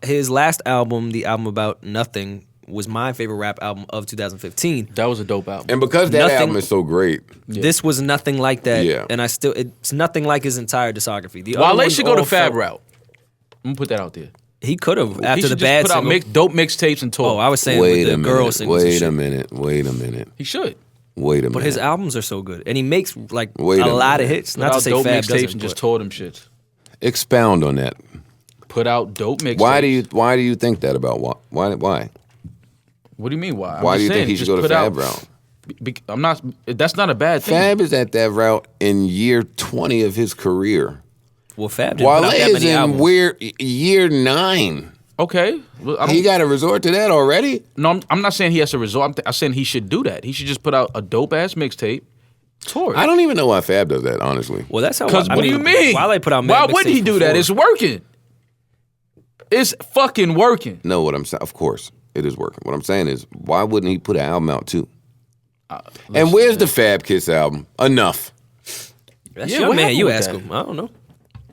His last album, the album about nothing, was my favorite rap album of 2015. That was a dope album. And because that album is so great. This was nothing like that. Yeah. And it's nothing like his entire discography. Wale should go the Fab route. I'm gonna put that out there. He could have after he the bad put out dope mixtapes and tour. Oh, I was saying with the girl singles. Wait a minute. He should. Wait a minute. But his albums are so good, and he makes like a lot of hits. Not to say dope Fab mixtapes doesn't, and just tour them shits. Expound on that. Put out dope mixtapes. Why do you think that about why? What do you mean why? Why do you think he should go the Fab route? I'm not. That's not a bad thing. Fab is at that route in year 20 of his career. Well, Fab didn't put out that is many in albums. year 9. Okay, well, he got to resort to that already. No, I'm not saying he has to resort. I'm saying he should do that. He should just put out a dope ass mixtape. Tour. I don't even know why Fab does that, honestly. Well, that's how. Because what do you mean? Why put out? Why wouldn't he do that? It's working. It's fucking working. No, what I'm saying, of course, it is working. What I'm saying is, why wouldn't he put an album out too? And where's the Fab Kiss album? Enough. That's your man. You ask him. I don't know.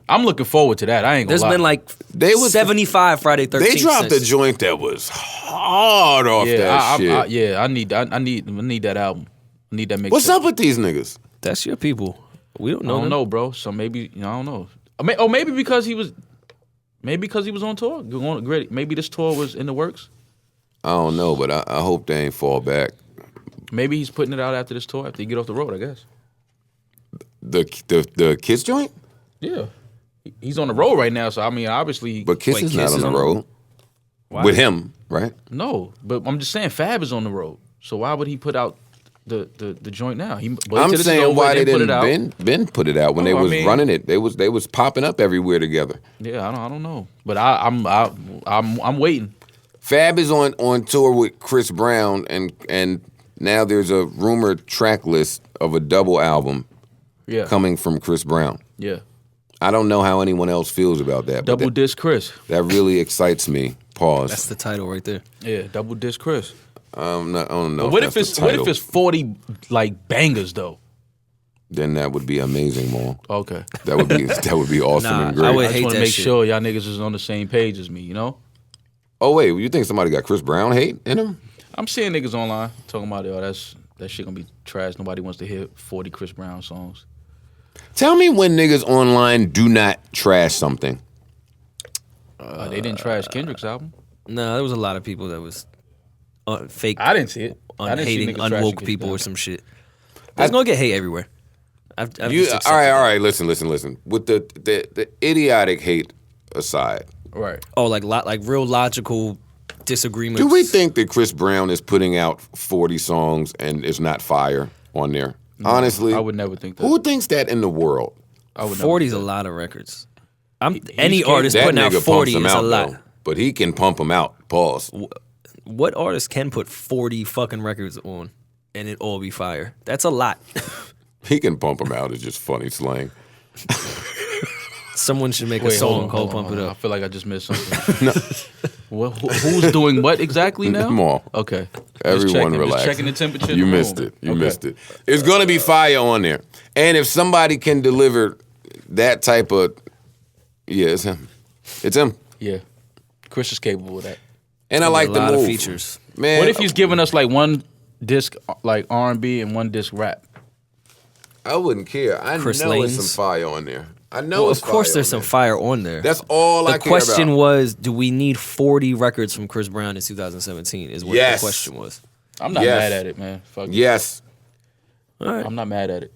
I'm looking forward to that. I ain't gonna lie. There's been like 75 Friday 13th. They dropped a joint that was hard off that shit. I need that album. I need that mix. What's up with these niggas? That's your people. We don't know. I don't know, bro. So maybe I don't know. Or maybe because he was on tour. Maybe this tour was in the works. I don't know, but I hope they ain't fall back. Maybe he's putting it out after this tour, after he get off the road, I guess. The Kiss joint? Yeah. He's on the road right now, so I mean, obviously. But Kiss is not on the road. With him, right? No, but I'm just saying Fab is on the road. So why would he put out the joint now? I'm saying why they didn't Ben put it out when they was running it. They was popping up everywhere together. Yeah, I don't know, but I'm waiting. Fab is on tour with Chris Brown, and now there's a rumored track list of a double album coming from Chris Brown. Yeah. I don't know how anyone else feels about that. Double disc Chris. That really excites me. Pause. That's the title right there. Yeah, double disc Chris. I don't know. What if it's 40 like bangers though? Then that would be amazing, Maul. Okay. That would be awesome and great. I just want to make sure y'all niggas is on the same page as me, you know? Oh wait, you think somebody got Chris Brown hate in him? I'm seeing niggas online talking about that shit gonna be trash. Nobody wants to hear 40 Chris Brown songs. Tell me when niggas online do not trash something. They didn't trash Kendrick's album. No, there was a lot of people that was fake. I didn't see it. Hating unwoke people or some shit. There's gonna get hate everywhere. All right. Listen. With the idiotic hate aside, right? Oh, like real logical disagreements. Do we think that Chris Brown is putting out 40 songs and is not fire on there? No, honestly, I would never think that. Who thinks that in the world? 40 is a lot of records. Any artist putting out 40 is a lot. Though, but he can pump them out. Pause. What artist can put 40 fucking records on and it all be fire? That's a lot. He can pump them out. It's just funny slang. Someone should make a song called Pump It Up. I feel like I just missed something. No. Who's doing what exactly now? Maul. Okay. Everyone relax. Just checking the temperature. You missed it. You missed it. It's going to be fire on there. And if somebody can deliver that type of... Yeah, it's him. It's him. Yeah. Chris is capable of that. And I like the move. A lot of features. Man, what if he's giving us like one disc like R&B and one disc rap? I wouldn't care. I know there's some fire on there. I know. Well, of course, there's some fire on there. That's all I care about. The question was, do we need 40 records from Chris Brown in 2017? Is what the question was. I'm not mad at it, man. Fuck yes. All right. I'm not mad at it.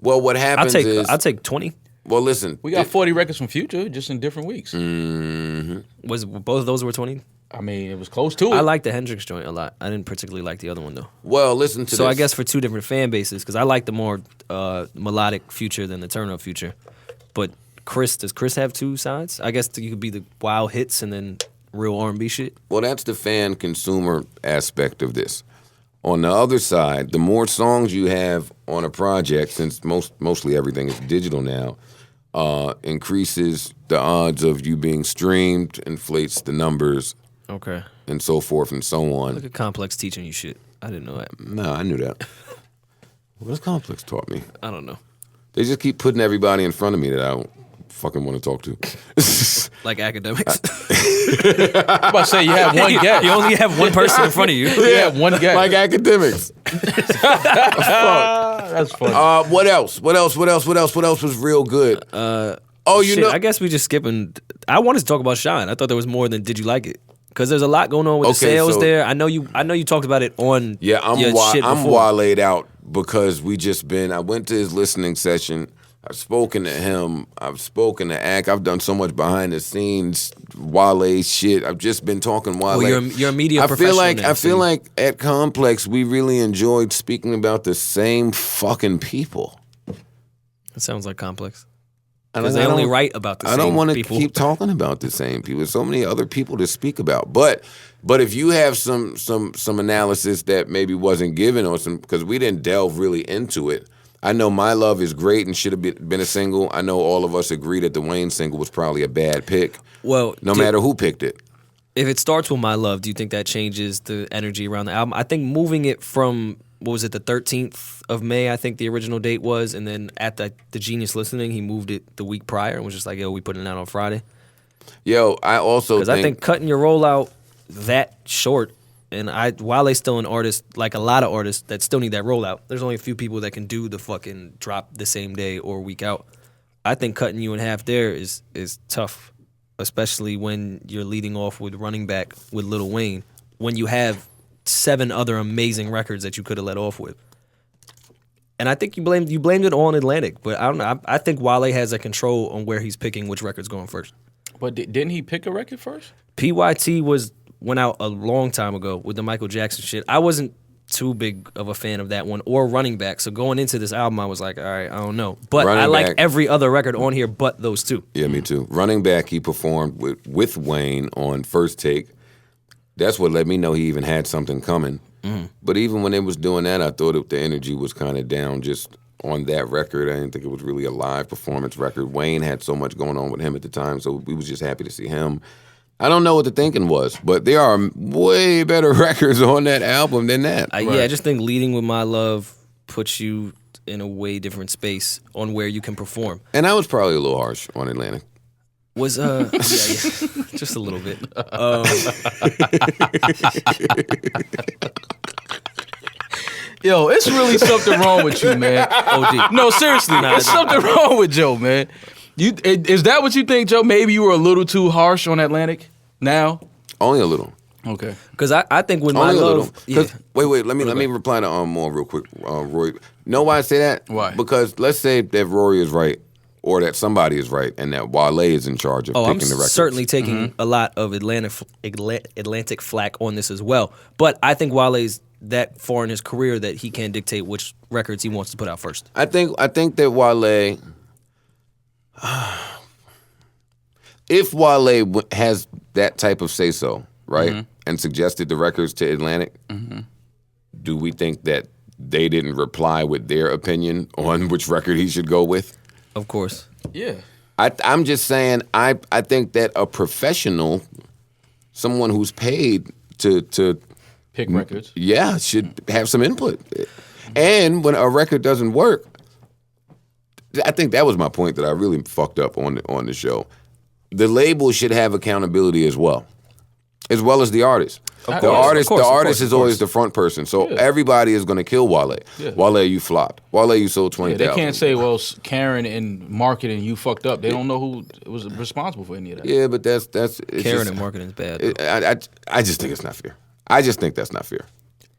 Well, what happens is I'll take 20. Well, listen. We got 40 records from Future, just in different weeks. Mm-hmm. Was both of those were 20? I mean, it was close to it. I like the Hendrix joint a lot. I didn't particularly like the other one though. Well, listen to this. So I guess for two different fan bases, because I like the more melodic Future than the turn-up Future. But does Chris have two sides? I guess you could be the wild hits and then real R&B shit. Well, that's the fan consumer aspect of this. On the other side, the more songs you have on a project, since mostly everything is digital now, increases the odds of you being streamed, inflates the numbers. Okay. And so forth and so on. Look at Complex teaching you shit. I didn't know that. No, I knew that. What's Complex taught me? I don't know. They just keep putting everybody in front of me that I don't fucking want to talk to. Like academics? I'm about to say, you have one guest. You only have one person in front of you. You have one guest. Like academics. That's funny. What else? What else was real good? I guess we just skipping. I wanted to talk about Shine. I thought there was more than did you like it? Because there's a lot going on with the sales there. I know you talked about it on I'm before. laid out because I went to his listening session. I've spoken to him. I've spoken to Ak. I've done so much behind the scenes Wale shit. I've just been talking Wale. Well, you're a media professional. I feel like at Complex we really enjoyed speaking about the same fucking people. It sounds like Complex. Because they only write about the same people. I don't want to keep talking about the same people. There's so many other people to speak about. But if you have some analysis that maybe wasn't given or some, because we didn't delve really into it. I know My Love is great and should have been a single. I know all of us agree that the Wayne single was probably a bad pick. Well, no matter who picked it. If it starts with My Love, do you think that changes the energy around the album? I think moving it from, what was it, the 13th of May, I think the original date was, and then at the Genius Listening, he moved it the week prior and was just like, yo, we putting it out on Friday. Yo, I also Because I think cutting your rollout that short, and Wale's still an artist, like a lot of artists that still need that rollout. There's only a few people that can do the fucking drop the same day or week out. I think cutting you in half there is tough, especially when you're leading off with Running Back with Lil Wayne, when you have 7 other amazing records that you could have let off with. And I think you blamed it on Atlantic, but I don't know. I think Wale has a control on where he's picking which record's going first. But didn't he pick a record first? PYT went out a long time ago with the Michael Jackson shit. I wasn't too big of a fan of that one or Running Back. So going into this album, I was like, all right, I don't know. But I like every other record on here but those 2. Yeah, me too. Running Back, he performed with Wayne on First Take. That's what let me know he even had something coming. Mm-hmm. But even when they was doing that, I thought the energy was kind of down just on that record. I didn't think it was really a live performance record. Wayne had so much going on with him at the time, so we was just happy to see him. I don't know what the thinking was, but there are way better records on that album than that. Yeah, I just think Leading With My Love puts you in a way different space on where you can perform. And I was probably a little harsh on Atlantic. Was yeah, just a little bit. Yo, it's really something wrong with you, man. OD. No, seriously, there's something wrong with Joe, man. Is that what you think, Joe? Maybe you were a little too harsh on Atlantic now? Only a little. Okay. Because I think with My Love... Yeah. Wait, let me reply to more real quick, Rory. Know why I say that? Why? Because let's say that Rory is right, or that somebody is right, and that Wale is in charge of picking the records. I'm certainly taking a lot of Atlantic flack on this as well. But I think Wale's that far in his career that he can dictate which records he wants to put out first. I think that Wale... if Wale has that type of say-so, right, and suggested the records to Atlantic, do we think that they didn't reply with their opinion on which record he should go with? Of course. Yeah. I'm just saying, I think that a professional, someone who's paid to pick records, should have some input. And when a record doesn't work, I think that was my point that I really fucked up on the show. The label should have accountability as well as the artist. The artist is always the front person. So everybody is going to kill Wale. Yeah. Wale, you flopped. Wale, you sold 20,000. They can't say, well, Karen and marketing, you fucked up. They don't know who was responsible for any of that. Yeah, but that's Karen and marketing is bad. I just think it's not fair. I just think that's not fair.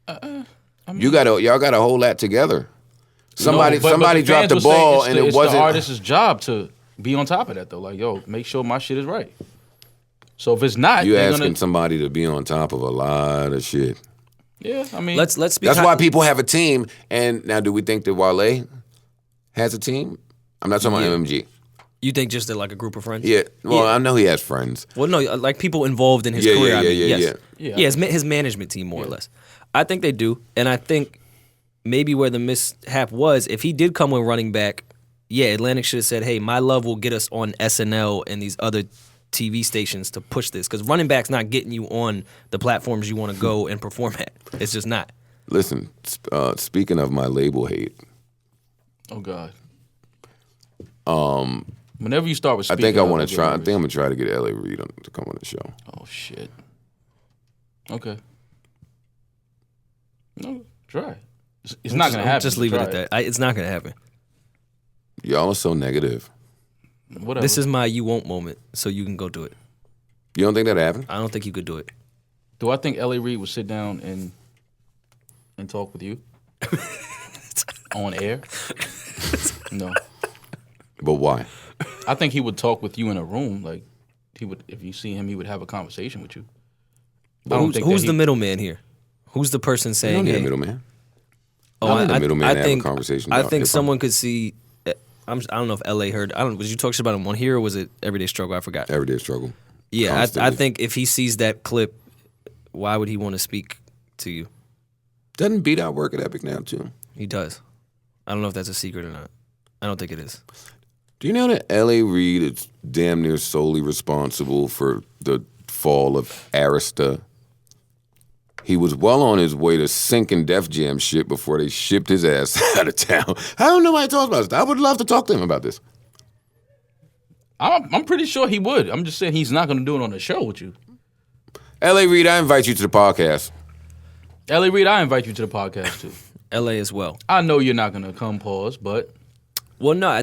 I mean, y'all gotta hold that together. Somebody dropped the ball and it wasn't. It's the artist's job to be on top of that though. Like, yo, make sure my shit is right. So if it's not, you asking somebody to be on top of a lot of shit. Yeah, I mean, let's be. That's why people have a team. And now, do we think that Wale has a team? I'm not talking about MMG. You think just like a group of friends? Yeah. Well, I know he has friends. Well, no, like people involved in his career. Yeah. His management team, more or less. I think they do, and I think maybe where the mishap was, if he did come with Running Back, Atlantic should have said, "Hey, My Love will get us on SNL and these other TV stations to push this," because Running Back's not getting you on the platforms you want to go and perform at. It's just not. Listen, speaking of my label hate. Oh God. Whenever you start with speaking, I think I'm gonna try to get L.A. Reid to come on the show. Oh shit. Okay. No, try. It's not gonna happen. Just leave it at that. It's not gonna happen. Y'all are so negative. Whatever. This is my you won't moment, so you can go do it. You don't think that'll happen? I don't think you could do it. Do I think L.A. Reid would sit down and talk with you on air? No. But why? I think he would talk with you in a room. Like he would, if you see him, he would have a conversation with you. But who's the middleman here? Who's the person saying? You don't need a middleman. Oh, I think have a conversation. I think someone could see. I don't know if LA heard. Was you talking about him on here or was it Everyday Struggle? I forgot. Everyday Struggle. Yeah, I think if he sees that clip, why would he want to speak to you? Doesn't Beat Out work at Epic now too? He does. I don't know if that's a secret or not. I don't think it is. Do you know that L.A. Reid is damn near solely responsible for the fall of Arista? He was well on his way to sinking Def Jam shit before they shipped his ass out of town. I don't know why he talks about this. I would love to talk to him about this. I'm pretty sure he would. I'm just saying he's not going to do it on the show with you. L.A. Reid, I invite you to the podcast. L.A. Reid, I invite you to the podcast too. L.A. as well. I know you're not going to come, pause, but... Well, no,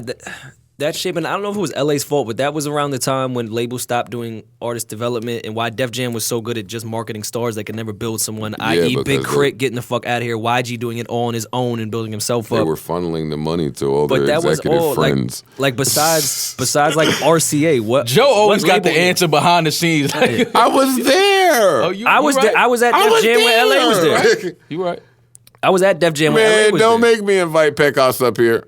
that shape, and I don't know if it was LA's fault, but that was around the time when labels stopped doing artist development and why Def Jam was so good at just marketing stars they could never build someone, i.e. Big Crit getting the fuck out of here, YG doing it all on his own and building himself up. They were funneling the money to all but their that was executive all, friends. Like besides like RCA, what Joe always what got the label- answer behind the scenes. Like, I was there. oh, you, I you was right. I was at Def Jam when LA was there. Right? You right. I was at Def Jam when LA Man, was don't there. make me invite Pecos up here.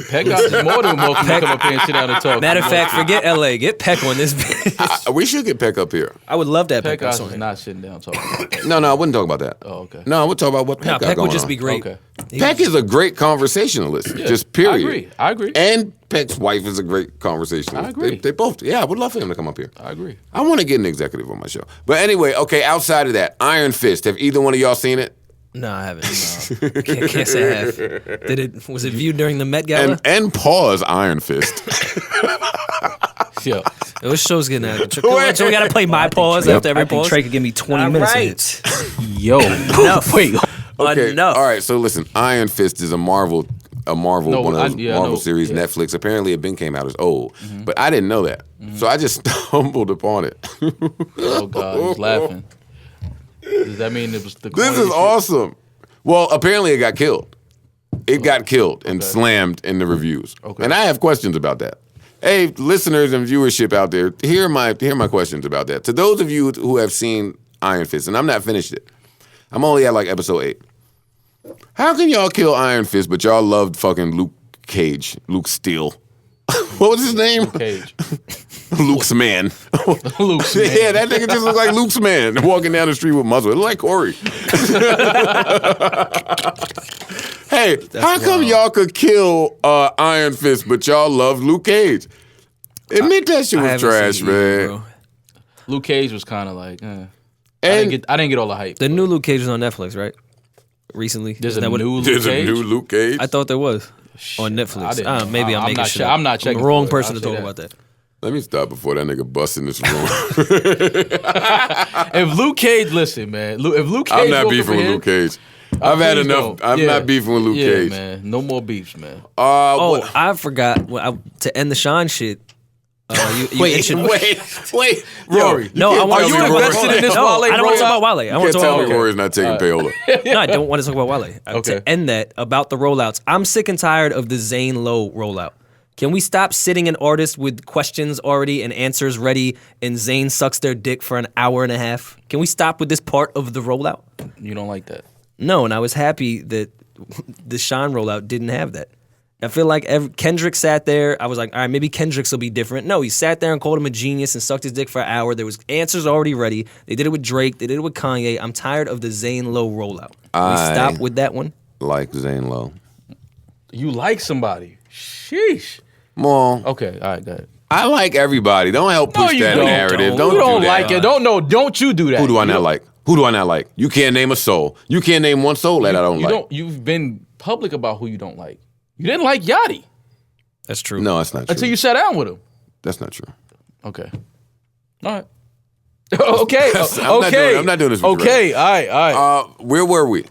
Peck is more than welcome to come up here and sit down and talk. Matter of fact, forget LA. Get Peck on this bitch. We should get Peck up here. I would love that Peck Peck on is here. not sitting down talking about that. No, I wouldn't talk about that. Oh, okay. No, I would talk about what Peck No, got Peck going would just on. be great. Okay. Peck is a great conversationalist, just period. I agree. And Peck's wife is a great conversationalist. I agree. They both, I would love for him to come up here. I agree. I want to get an executive on my show. But anyway, okay, outside of that, Iron Fist, have either one of y'all seen it? No, I haven't. No. Can't say I have. Was it viewed during the Met Gala? And pause Iron Fist. Yo. Those shows getting out of control. So we gotta play my pause after every I think pause. Trey could give me 20 minutes of hits. Yo. Wait. Okay, Enough. all right, so listen, Iron Fist is a Marvel one of those Marvel series, Netflix. Apparently it been came out as old, but I didn't know that. So I just stumbled upon it. Oh, God. He's laughing. Does that mean it was the This is awesome. Well, apparently it got killed. It got killed and slammed in the reviews. Okay. And I have questions about that. Hey, listeners and viewership out there, here are my questions about that. To those of you who have seen Iron Fist, and I'm not finished it. I'm only at like episode 8. How can y'all kill Iron Fist, but y'all loved fucking Luke Steele? What was his name? Cage. Luke's man. Luke's man. Yeah, that nigga just looked like Luke's man walking down the street with muzzle. It looked like Corey. Hey, how come y'all could kill Iron Fist, but y'all love Luke Cage? Admit that shit was trash, man. Bro. Luke Cage was kind of like, And I didn't get all the hype. The new Luke Cage is on Netflix, right? Recently. There's Isn't a that what- new Luke there's a Cage? new Luke Cage. I thought there was on I Netflix. didn't know. Maybe I'm making not shit sure. up. I'm not checking I'm the wrong for it. person I'll to say talk that. about that. Let me stop before that nigga busts in this room. If Luke Cage, listen, man. If Luke Cage I'm not walking beefing for with him, Luke Cage. I've had please enough. don't. I'm Yeah. not beefing with Luke Cage. man. No more beefs, man. Oh, I forgot to end the Sean shit. You mentioned- wait, Rory. No, I want Are to you invested in this No, Wale I don't want to talk rollout? about Wale. I You want can't to talk tell about me Rory's not taking payola. No, I don't want to talk about Wale. Okay. To end that, about the rollouts, I'm sick and tired of the Zane Lowe rollout. Can we stop sitting an artist with questions already and answers ready and Zane sucks their dick for an hour and a half? Can we stop with this part of the rollout? You don't like that? No, and I was happy that the Sean rollout didn't have that. I feel like Kendrick sat there. I was like, all right, maybe Kendrick's will be different. No, he sat there and called him a genius and sucked his dick for an hour. There was answers already ready. They did it with Drake. They did it with Kanye. I'm tired of the Zane Lowe rollout. Can we stop with that one? Like Zane Lowe. You like somebody? Sheesh. Well, Okay, all right, go ahead. I like everybody. Don't help push you that don't. narrative. Don't. Don't You don't do that. like it. Don't you do that? Who do I You not don't- like? Who do I not like? You can't name a soul. You can't name one soul that I don't You like. don't. You've been public about who you don't like. You didn't like Yachty That's true. No, that's not true. until you sat down with him. That's not true. Okay. All right. Okay. I'm not doing this with you, Okay. All right. Where were we?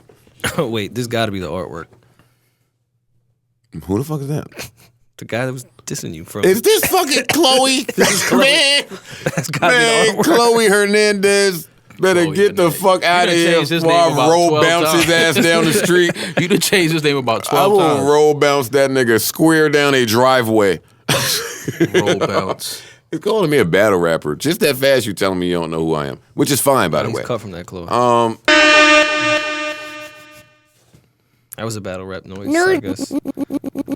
Wait, this got to be the artwork. Who the fuck is that? The guy that was dissing you from. Is this fucking Chloe? Man, That's got to be the artwork. Chloe Hernandez better Chloe get the Hernandez. fuck out of done here changed his before name I about roll 12 bounce his times. ass down the street. You done changed his name about I 12 will times. roll bounce that nigga square down a driveway. Roll bounce. It's calling me a battle rapper. Just that fast you telling me you don't know who I am. Which is fine, by the He's way. cut from that clothes. That was a battle rap noise, I guess.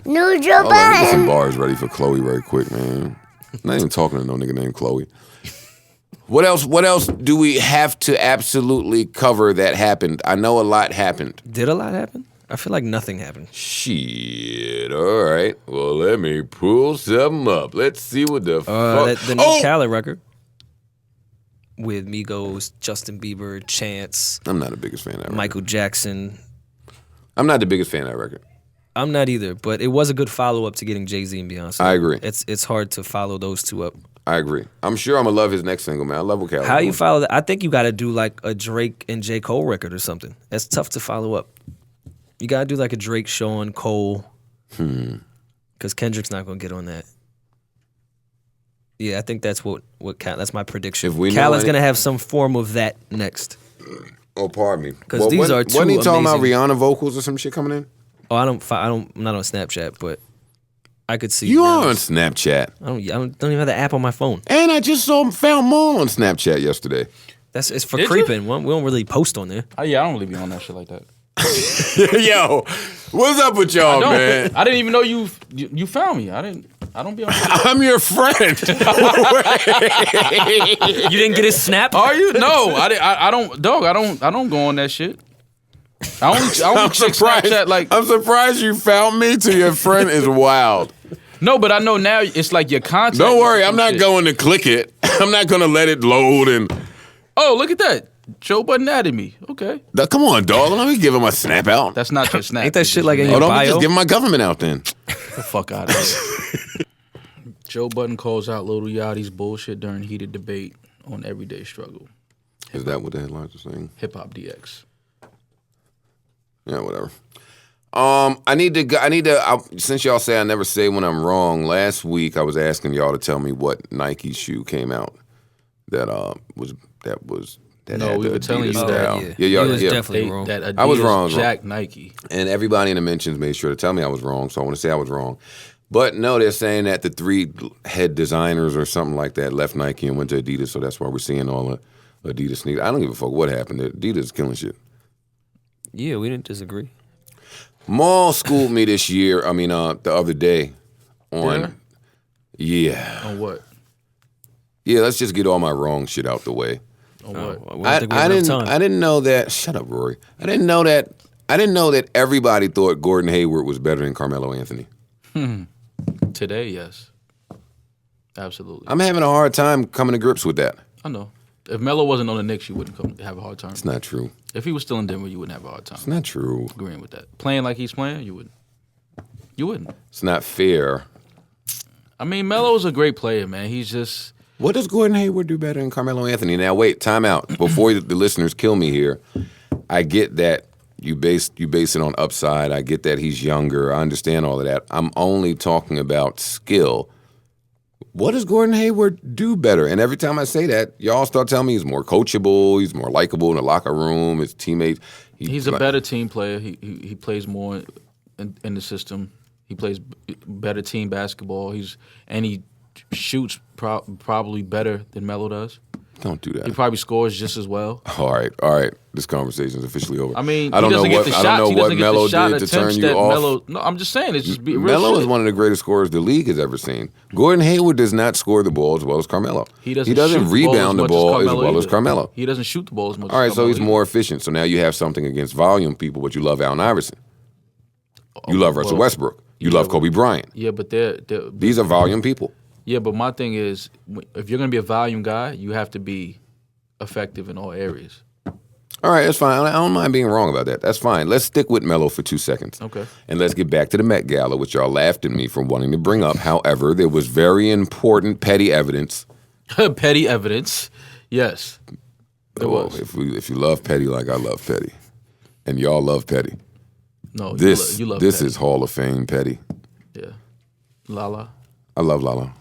New Joe Hold on, let me get some Budden. bars ready for Chloe right quick, man. I'm not even talking to no nigga named Chloe. What else do we have to absolutely cover that happened? I know a lot happened. Did a lot happen? I feel like nothing happened. Shit, all right. Well, let me pull something up. Let's see what the fuck. The new Khaled record with Migos, Justin Bieber, Chance, I'm not the biggest fan of that record. Michael Jackson. I'm not the biggest fan of that record. I'm not either, but it was a good follow-up to getting Jay-Z and Beyonce. I agree. It's hard to follow those two up. I agree. I'm sure I'm going to love his next single, man. I love what Khaled How you doing. follow that? I think you got to do like a Drake and J. Cole record or something. That's tough to follow up. You got to do like a Drake, Sean, Cole Because Kendrick's not gonna get on that. Yeah, I think that's what that's my prediction. Khaled's gonna have some form of that next. Oh, pardon me. Because these are two Wasn't he talking about amazing- Rihanna vocals or some shit coming in? Oh, I'm not on Snapchat, but I could see. You are on Snapchat. I don't even have the app on my phone. And I just found Maul on Snapchat yesterday. It's for Did creeping. We don't really post on there. Oh yeah, I don't really be on that shit like that. Yo, what's up with y'all, man? I didn't even know you found me. I don't be on that. I'm your friend. You didn't get his snap? Are you? No, I don't. Dog, I don't go on that shit. I only check Snapchat like. I'm surprised you found me to your friend is wild. No, but I know now it's like your contact. Don't worry, I'm not going to click it. I'm not going to let it load and. Oh, look at that. Joe Budden added me. Okay. Come on, dog. Let me give him a snap out. That's not your snap. Ain't that shit like in your don't bio? just give him my government out then. Get the fuck out of here. Joe Budden calls out Lil Yachty's bullshit during heated debate on Everyday Struggle. Is that what the headlines are saying? Hip Hop DX. Yeah, whatever. I need to. Since y'all say I never say when I'm wrong. Last week I was asking y'all to tell me what Nike shoe came out that was. No, we were telling you that. Yeah, was definitely wrong. That Adidas I was wrong. Jack Nike. And everybody in the mentions made sure to tell me I was wrong, so I want to say I was wrong. But no, they're saying that the 3 head designers or something like that left Nike and went to Adidas, so that's why we're seeing all the Adidas sneakers. I don't give a fuck what happened. Adidas is killing shit. Yeah, we didn't disagree. Maul schooled me this year, the other day on... Yeah. On what? Yeah, let's just get all my wrong shit out the way. On what? I didn't know that. Shut up, Rory. I didn't know that everybody thought Gordon Hayward was better than Carmelo Anthony. Today, yes. Absolutely. I'm having a hard time coming to grips with that. I know. If Melo wasn't on the Knicks, you wouldn't have a hard time. It's not true. If he was still in Denver, you wouldn't have a hard time. It's not true. Agreeing with that. Playing like he's playing, you wouldn't. You wouldn't. It's not fair. I mean, Melo's a great player, man. He's just... What does Gordon Hayward do better than Carmelo Anthony? Now, wait, time out. Before the listeners kill me here, I get that you base it on upside. I get that he's younger. I understand all of that. I'm only talking about skill. What does Gordon Hayward do better? And every time I say that, y'all start telling me he's more coachable, he's more likable in the locker room, his teammates. He's a better team player. He plays more in the system. He plays better team basketball. He shoots probably better than Melo does. Don't do that. He probably scores just as well. All right. This conversation is officially over. I mean, I don't know what Melo shot did to turn you off. No, I'm just saying, it's just real Melo shit. is one of the greatest scorers the league has ever seen. Gordon Hayward does not score the ball as well as Carmelo. He doesn't shoot rebound the ball as well as Carmelo. He doesn't shoot the ball as much. All right, as Carmelo so he's more efficient. So now you have something against volume people, but you love Allen Iverson. You love Russell Westbrook. You love Kobe Bryant. Yeah, but these are volume people. Yeah, but my thing is, if you're going to be a volume guy, you have to be effective in all areas. All right, that's fine. I don't mind being wrong about that. That's fine. Let's stick with Melo for 2 seconds. Okay. And let's get back to the Met Gala, which y'all laughed at me for wanting to bring up. However, there was very important petty evidence. Petty evidence, yes. There was. If you love petty like I love petty, and y'all love petty, no, this you love this petty. is Hall of Fame petty. Yeah. Lala, I love Lala.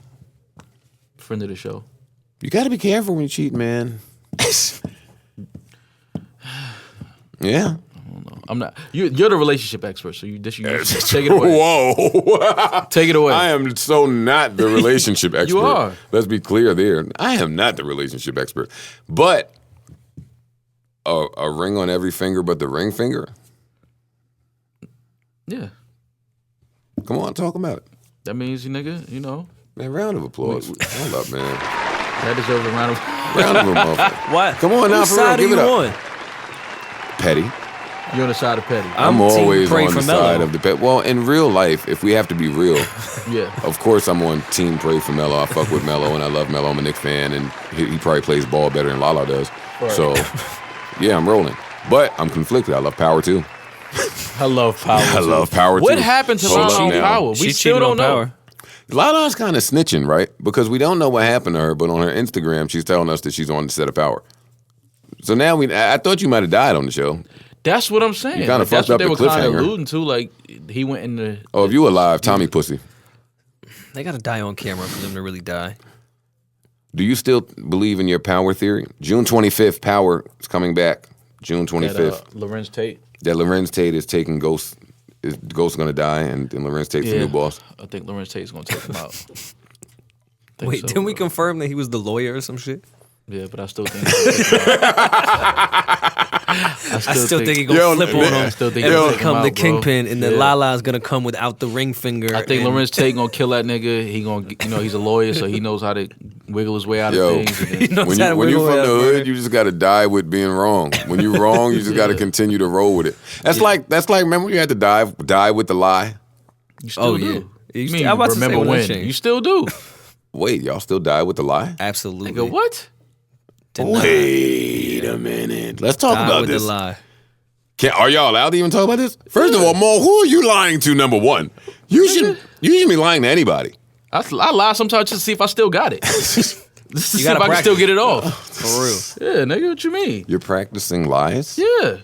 friend of the show. You got to be careful when you cheat, man. Yeah. I'm not. You're the relationship expert, so you take it away. Whoa. Take it away. I am so not the relationship expert. You are. Let's be clear there. I am not the relationship expert. But a ring on every finger but the ring finger? Yeah. Come on, talk about it. That means you nigga, you know. Man, round of applause. Hold up, man. That deserves a round of applause. What? Come on now, Whose for real. side Give are it you up. on? Petty. You're on the side of petty. I'm always Pray on for the Melo. side of the petty. Well, in real life, if we have to be real, Yeah. of course I'm on team pray for Melo. I fuck with Melo and I love Melo. I'm a Knicks fan and he probably plays ball better than Lala does. Right. So, yeah, I'm rolling. But I'm conflicted. I love Power too. I love Power. I love Power too. What happened to Hold Lala up on now. Power? We She still cheated don't on know. Power. Lala's kind of snitching, right? Because we don't know what happened to her, but on her Instagram, she's telling us that she's on the set of Power. So now I thought you might have died on the show. That's what I'm saying. You kinda Like, that's fucked what up they the were kind of cliffhanger. alluding to. Like he went in the. Oh, if you alive, Tommy Pussy. They gotta die on camera for them to really die. Do you still believe in your power theory? June 25th, Power is coming back. June 25th. That, Lorenz Tate. That Lorenz Tate is taking Ghost. Ghost going to die, and Lorenz Tate's the new boss. I think Lorenz Tate's going to take him out. Wait, didn't we confirm that he was the lawyer or some shit? Yeah, but I still think. I still think he's gonna flip on him. I still think he'll become the kingpin, and then Lala's gonna come without the ring finger. I think Lorenz Tate gonna kill that nigga. He gonna, he's a lawyer, so he knows how to wiggle his way out of things. When you're from the hood, you just gotta die with being wrong. When you're wrong, you just gotta continue to roll with it. That's like remember when you had to die with the lie. You still do. You mean remember when? You still do. Wait, y'all still die with the lie? Absolutely. Nigga, what? Wait a minute. Let's talk about with this. The lie. Are y'all allowed to even talk about this? First of all, Mo, who are you lying to? Number one, you shouldn't be lying to anybody. I lie sometimes just to see if I still got it. Just to see if I can still get it off. For real. Yeah, nigga, what you mean? You're practicing lies? Yeah,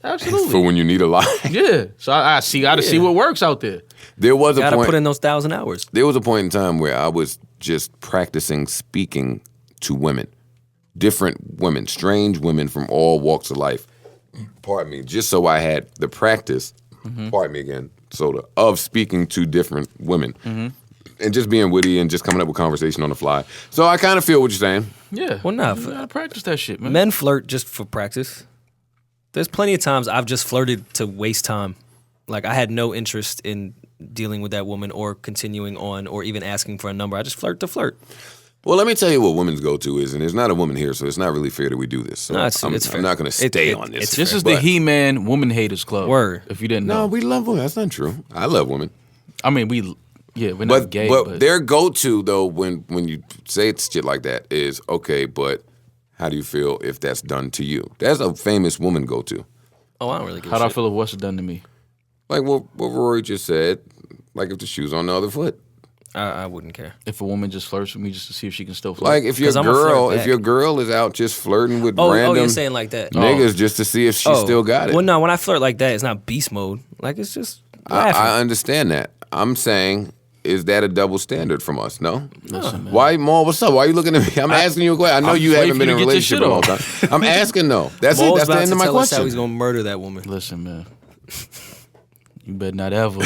absolutely. For when you need a lie? Yeah. So I gotta see what works out there. There was a point. Gotta put in those 1,000 hours. There was a point in time where I was just practicing speaking to women. Different women, strange women from all walks of life. Pardon me, just so I had the practice, pardon me again, Soda, of speaking to different women. And just being witty and just coming up with conversation on the fly. So I kind of feel what you're saying. Yeah. Well, nah. You gotta practice that shit, man. Men flirt just for practice. There's plenty of times I've just flirted to waste time. Like, I had no interest in dealing with that woman or continuing on or even asking for a number. I just flirt to flirt. Well, let me tell you what women's go-to is, and there's not a woman here, so it's not really fair that we do this. So no, it's I'm not going to stay on this. This is the He-Man Woman Haters Club. Word. If you didn't know. No, we love women. That's not true. I love women. I mean, we're not gay. But their go-to, though, when you say shit like that is, okay, but how do you feel if that's done to you? That's a famous woman go-to. Oh, I don't really give How do I feel if what's done to me? Like what Rory just said, like if the shoe's on the other foot. I wouldn't care. If a woman just flirts with me just to see if she can still flirt. Like if your girl is out just flirting with random you're saying like that. niggas just to see if she still got it. Well, no, when I flirt like that, it's not beast mode. Like, it's just laughing. I understand that. I'm saying, is that a double standard from us? No? Listen, man. Why, Maul, what's up? Why are you looking at me? I'm asking you a question. I know you haven't been in a relationship in a long time. I'm asking, though. That's it. That's the end of my question. He's going to murder that woman. Listen, man. You better not ever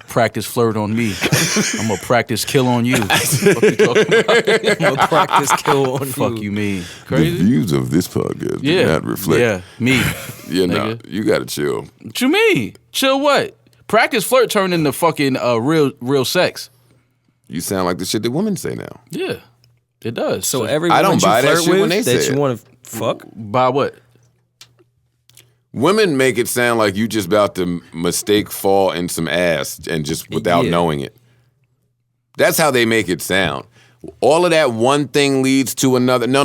practice flirt on me. I'm gonna practice kill on you. What you talking about? I'm gonna practice kill on you. Fuck you mean? Crazy? The views of this podcast do not reflect. Yeah, me. Yeah, no, you gotta chill. What you mean? Chill what? Practice flirt turned into fucking real sex. You sound like the shit that women say now. Yeah, it does. So every woman I don't buy you that flirt shit with when they say that you it. want to fuck? By what? Women make it sound like you just about to fall in some ass and just without knowing it. That's how they make it sound. All of that one thing leads to another. No.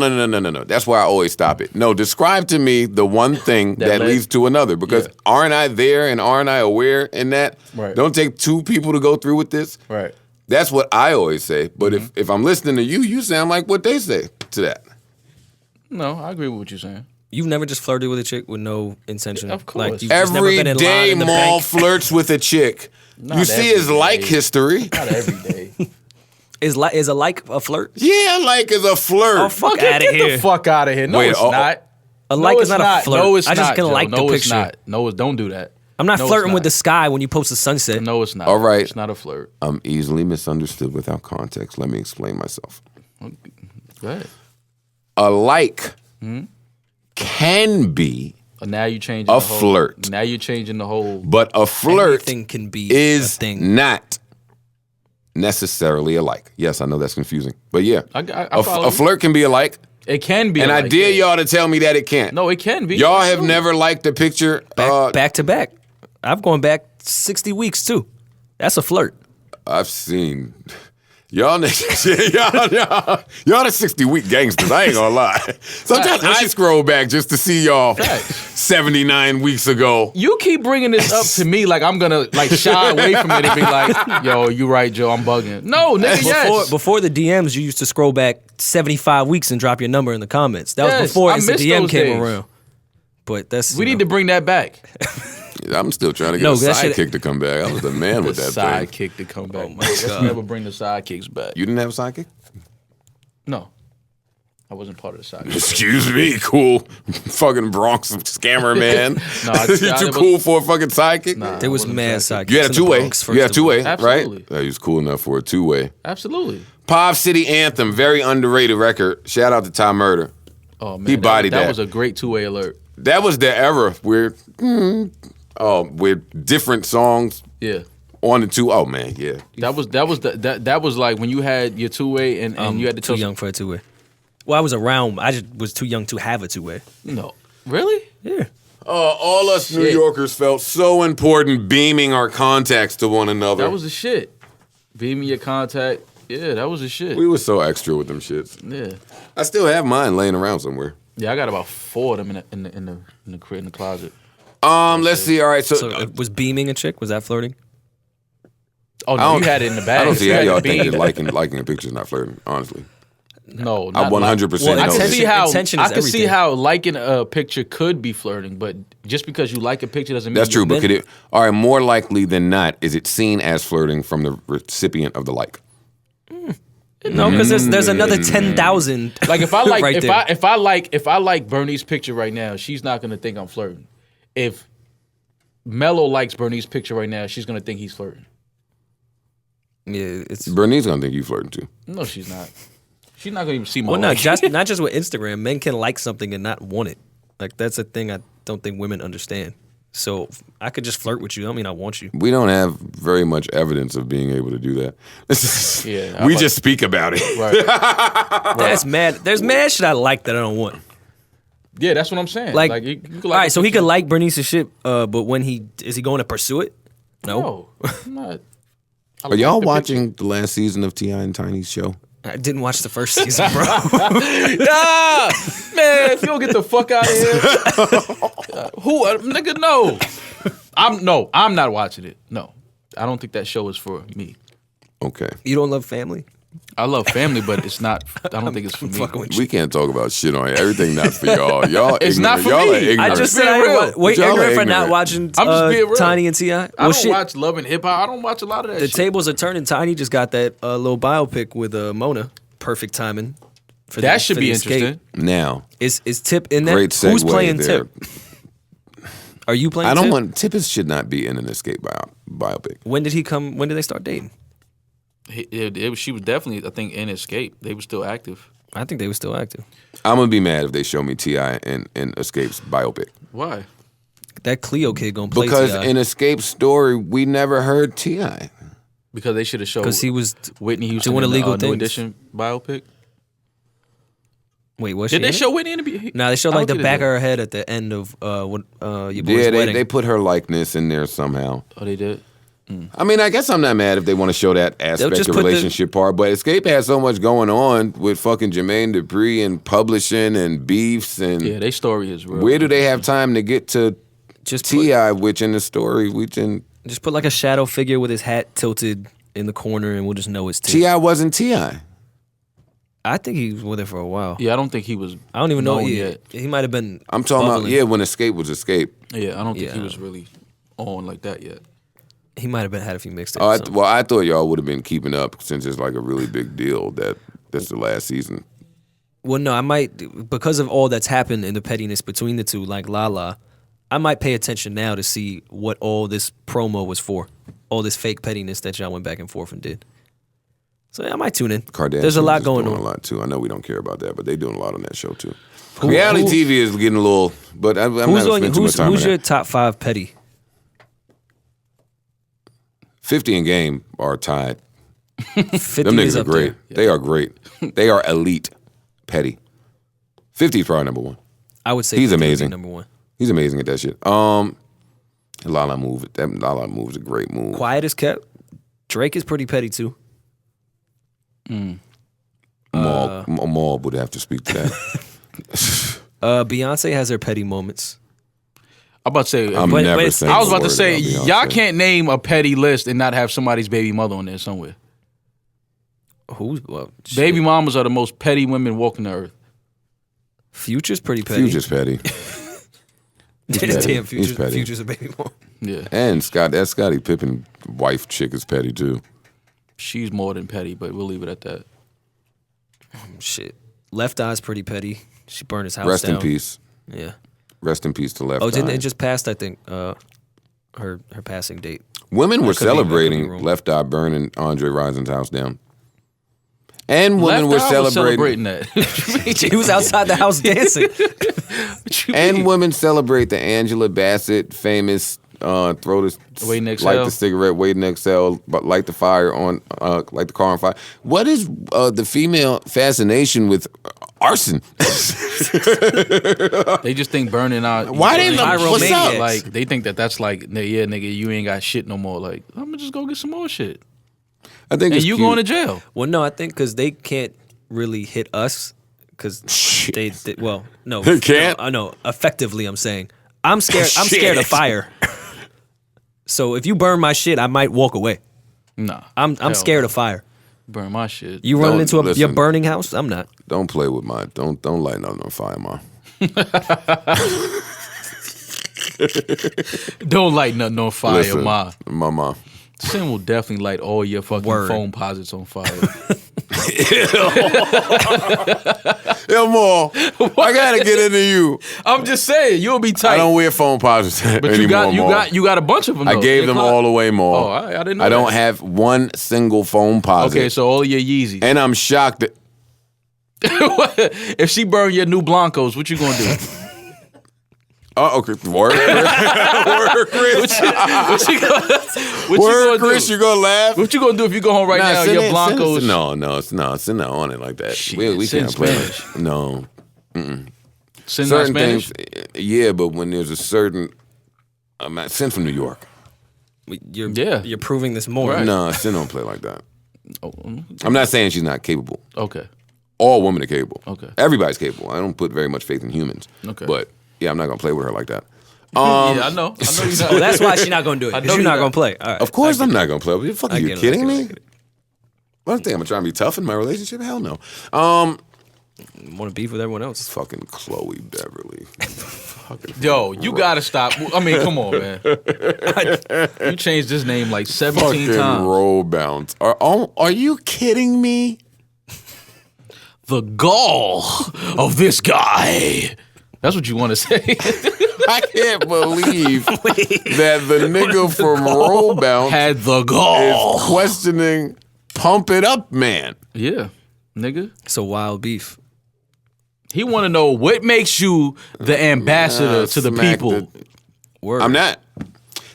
That's why I always stop it. No, describe to me the one thing that leads to another. Because aren't I there and aren't I aware in that? Right. Don't take two people to go through with this. Right. That's what I always say. But if I'm listening to you, you sound like what they say to that. No, I agree with what you're saying. You've never just flirted with a chick with no intention? Of course. Like, you've just never been in line Every day in the Maul bank? flirts with a chick. You see his like history. Not every day. Is a like a flirt? Yeah, like is a flirt. Oh, fuck Get out of here. the fuck out of here. No, Wait, it's not. A like is not a flirt. No, it's I just not, can Joe. like the No, picture. it's not. No, don't do that. I'm not No, it's flirting with not. the sky when you post a sunset. No, it's not. All right. It's not a flirt. I'm easily misunderstood without context. Let me explain myself. Go ahead. A like can be Now you changing a the whole, flirt. Now you're changing the whole. But a flirt Anything can be is a thing. not necessarily a like. Yes, I know that's confusing. But yeah, I follow a you. flirt can be a like. It can be. And I dare y'all to tell me that it can't. No, it can be. Y'all have never liked a picture. Back to back. I've gone back 60 weeks too. That's a flirt. I've seen y'all niggas. y'all the 60-week gangsters. I ain't gonna lie. Sometimes I scroll back just to see y'all 79 weeks ago. You keep bringing this up to me like I'm gonna like shy away from it and be like, "Yo, you right, Joe. I'm bugging." No, nigga. Yes. Before the DMs, you used to scroll back 75 weeks and drop your number in the comments. That was before I Instant missed DM those came days. around. But that's We need to bring that back. I'm still trying to get a sidekick to come back. I was the man with that sidekick to come back. Oh my God. Let's never bring the sidekicks back. You didn't have a sidekick? No. I wasn't part of the sidekick. Excuse me, cool fucking Bronx scammer man. You too cool for a fucking sidekick? Nah, there was mad sidekicks. You had a two-way. You had a two-way, Absolutely. right? He was cool enough for a two-way. Absolutely. Pop City Anthem, very underrated record. Shout out to Ty Murder. Oh man, he bodied that. That was a great two-way alert. That was the era where, with different songs. Yeah. On the two. Oh man, yeah. That was like when you had your two-way and you had to too young for a two-way. Well, I was around. I just was too young to have a two-way. No. Really? Yeah. All us New Yorkers felt so important beaming our contacts to one another. That was the shit. Beaming your contact. Yeah, that was the shit. We were so extra with them shits. Yeah. I still have mine laying around somewhere. Yeah, I got about 4 of them in the closet. Let's see. All right, so was beaming a chick? Was that flirting? Oh no, you had it in the bag. I don't see how y'all think that liking a picture is not flirting. Honestly. No, I 100%. I can see how liking a picture could be flirting, but just because you like a picture doesn't mean that's true. But all right, more likely than not, is it seen as flirting from the recipient of the like? No, because there's another 10,000. Like if I like right if I like Bernie's picture right now, she's not gonna think I'm flirting. If Mello likes Bernie's picture right now, she's gonna think he's flirting. Yeah, Bernie's gonna think you flirting too. No, she's not. She's not gonna even see my. Well, no, not just with Instagram. Men can like something and not want it. Like that's a thing I don't think women understand. So I could just flirt with you. I don't mean I want you. We don't have very much evidence of being able to do that. Yeah, we just speak about it. Right. That's mad. There's mad shit I like that I don't want. Yeah, that's what I'm saying. Like you could all right, so he could like Bernice's shit, but when is he going to pursue it? No, I'm not. Are y'all watching the last season of T.I. and Tiny's show? I didn't watch the first season, bro. Nah, man, if you don't get the fuck out of here. Nigga, no. I'm not watching it. No. I don't think that show is for me. Okay. You don't love Family? I love Family, but it's not. I don't think it's for me. We can't talk about shit on here. Everything not for y'all. Y'all it's ignorant. not for y'all me. Are ignorant. I just said ignorant for not watching I'm just being real. Tiny and T.I. I don't watch Love and Hip Hop. I don't watch a lot of that shit. The tables are turning. Tiny just got that little biopic with Mona. Perfect timing. That should be interesting. Now. Is Tip in there? Great segue. Who's playing Tip? Are you playing Tip? I don't want... Tip should not be in an Escape biopic. When did he come? When did they start dating? She was definitely, I think, in Escape. They were still active. I think they were still active. I'm going to be mad if they show me T.I. in Escape's biopic. Why? That Klheo kid going to play Because T.I. in Escape's story, we never heard T.I. Because they should have showed because he was Whitney Houston doing illegal in the New Edition biopic. Wait, what? Did they show Whitney in the? No, they showed like the back of her head at the end of your boy's wedding. They put her likeness in there somehow. Oh, they did. I mean, I guess I'm not mad if they want to show that aspect of relationship part, but Escape has so much going on with fucking Jermaine Dupri and publishing and beefs and their story is real. Where do they have time to get to just T.I., which in the story we can just put like a shadow figure with his hat tilted in the corner, and we'll just know it's T.I. wasn't T.I. I think he was with it for a while. Yeah, I don't think he was. I don't even know yet. He might have been. I'm talking about when Escape was Escape. Yeah, I don't think he was really on like that yet. He might have had a few mixtapes. I thought y'all would have been keeping up since it's like a really big deal that's the last season. Well, no, I might, because of all that's happened in the pettiness between the two, like Lala, I might pay attention now to see what all this promo was for, all this fake pettiness that y'all went back and forth and did. So yeah, I might tune in. Kardashians There's a lot going on. A lot too. I know we don't care about that, but they're doing a lot on that show too. Reality TV is getting a little, but I'm not going to spend too much time on that. Who's your top 5 petty? 50 and Game are tied. 50 Them niggas are great. There. They are great. They are elite petty. 50 is probably number 1. I would say he's amazing. Number 1. He's amazing at that shit. Lala move. That Lala move is a great move. Quiet as kept. Drake is pretty petty too. Maul would have to speak to that. Beyonce has her petty moments. I'm about to say. I was about to say, y'all can't name a petty list and not have somebody's baby mother on there somewhere. Baby mamas are the most petty women walking the earth. Future's pretty petty. Future's petty. Damn, He's petty. Future's a baby mom. Yeah. And that Scottie Pippen wife chick is petty too. She's more than petty, but we'll leave it at that. Shit. Left Eye's pretty petty. She burned his house Rest down. in peace. Yeah. Rest in peace to Left Eye. Didn't it just passed, I think, her passing date. Women were That could be celebrating wrong. Left Eye burning Andre Rison's house down. And women Left were Eye was celebrating that. He was outside the house dancing. and women celebrate the Angela Bassett famous throw this Wait and light exhale. the cigarette, wait and exhale, but light the fire on light the car on fire. What is the female fascination with arson? They just think burning out. Why they love what's up? Like they think that's like, yeah, nigga, you ain't got shit no more. Like I'm gonna just go get some more shit. I think And it's you cute. going to jail. Well, no, I think because they can't really hit us because they well, no, They can't? No, I know. Effectively, I'm saying I'm scared. I'm scared of fire. So if you burn my shit, I might walk away. Nah, I'm scared of fire. Burn my shit. You running Don't- into your listen. burning house? I'm not. Don't play with my don't light nothing on fire, ma. Don't light nothing on fire, Listen, ma. mama. Sin will definitely light all your fucking Word. phone posits on fire. Yo, Ma, I gotta get into you. I'm just saying, you'll be tight. I don't wear phone posits but anymore, Ma. you got a bunch of them. I Though. gave Your them closet- all away, Ma. Oh, I didn't know I don't that. have one single phone posit. Okay, so all your Yeezys. And I'm shocked that If she burn your new Blancos, what you gonna do? okay. Word, Chris. What you Word, gonna Chris, do? you gonna laugh? What you gonna do if you go home right now? send Your it- Blancos. send that on it like that. Shit, we send can't play Spanish. that. No. Send that Certain Spanish. things, yeah, but when there's a certain, send from New York. You're proving this more. Right. No, Sin don't play like that. Oh, I'm not saying she's not capable. okay. All women are capable. Okay. Everybody's capable. I don't put very much faith in humans. Okay. But yeah, I'm not gonna play with her like that. Yeah, I know. You're not. Oh, that's why she's not gonna do it. I know Because you're not gonna play. All right. Of course, I'm not gonna play with you. Fuck, are you get it, kidding I me? get it. I don't think I'm trying to be tough in my relationship. Hell no. Want to beef with everyone else? Fucking Klheo Beverly. Yo, you gotta stop. I mean, come on, man. You changed this name like 17 Fucking times. roll bounce. Are you kidding me? The gall of this guy. That's what you want to say. I can't believe that the nigga from Roll Bounce Had the gall. is questioning Pump It Up Man. Yeah, nigga. It's a wild beef. He want to know what makes you the ambassador to the Smack people. Word. I'm not.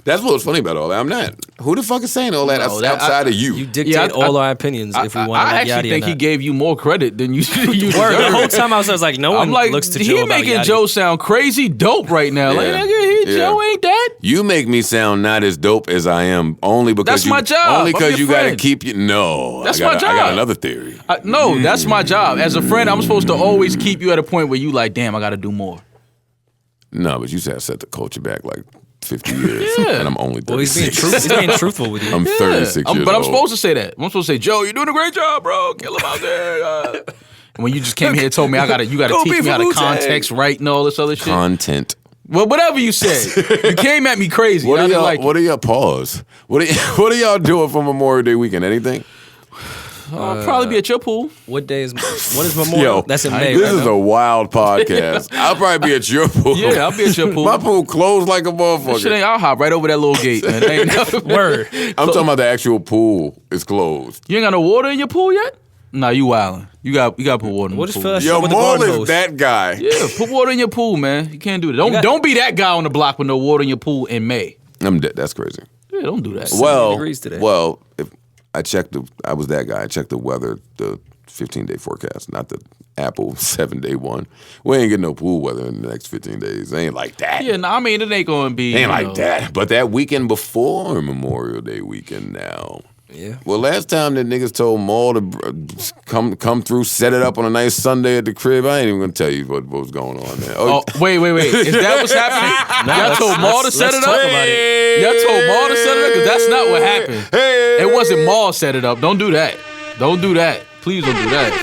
That's what's funny about all that. I'm not. Who the fuck is saying all that outside of you? You dictate Yeah, all our opinions if we want to I like actually Yachty think or he not. gave you more credit than you deserve. Word. The whole time I was like, no one I'm like, looks to he Joe about making Yachty. Joe sound crazy dope right now. Like, Yeah. nigga, Yeah. Joe ain't that. You make me sound not as dope as I am only because That's you, my job. Only I'm because your you got to friend. keep you. No, That's I got, my I got job. another theory. No, that's my job. As a friend, I'm supposed to always keep you at a point where you like, damn, I got to do more. No, but you said set the culture back like 50 years, Yeah. and I'm only 36. Well, he's being truthful with you. I'm 36 years But I'm old. supposed to say that. I'm supposed to say, Joe, you're doing a great job, bro. Kill him out there. And when you just came here and told me you gotta Go teach beef me how to with Wu-Tang. context right and all this other shit. Content. Well, whatever you said, you came at me crazy. What I are didn't y'all? like it. What are y'all? Pause. What are y'all doing for Memorial Day weekend? Anything? I'll probably be at your pool. What is Memorial? Yo, That's in May. this right? is a wild podcast. I'll probably be at your pool. Yeah, I'll be at your pool. My pool closed like a Shit motherfucker. ain't, I'll hop right over that little gate, man. Ain't nothing. Word. I'm talking about the actual pool is closed. You ain't got no water in your pool yet? Nah, you wildin'. You got to put water in What the is pool. Phil- Yo, with the Maul garden is hose. that guy. Yeah, put water in your pool, man. You can't do that. Don't be that guy on the block with no water in your pool in May. I'm dead. That's crazy. Yeah, don't do that. degrees today. Well, if I was that guy. I checked the weather, the 15-day forecast, not the Apple 7-day one. We ain't getting no pool weather in the next 15 days. It ain't like that. Yeah, no, I mean, it ain't going to be. Ain't like that. But that weekend before Memorial Day weekend now. Yeah. Well, last time that niggas told Maul to come through, set it up on a nice Sunday at the crib, I ain't even gonna tell you what was going on there. Oh, wait. Is that what's happening? Y'all told Maul to set it up? talk about it. Y'all told Maul to set it up? Because that's not what happened. It wasn't Maul set it up. Don't do that. Don't do that. Please don't do that.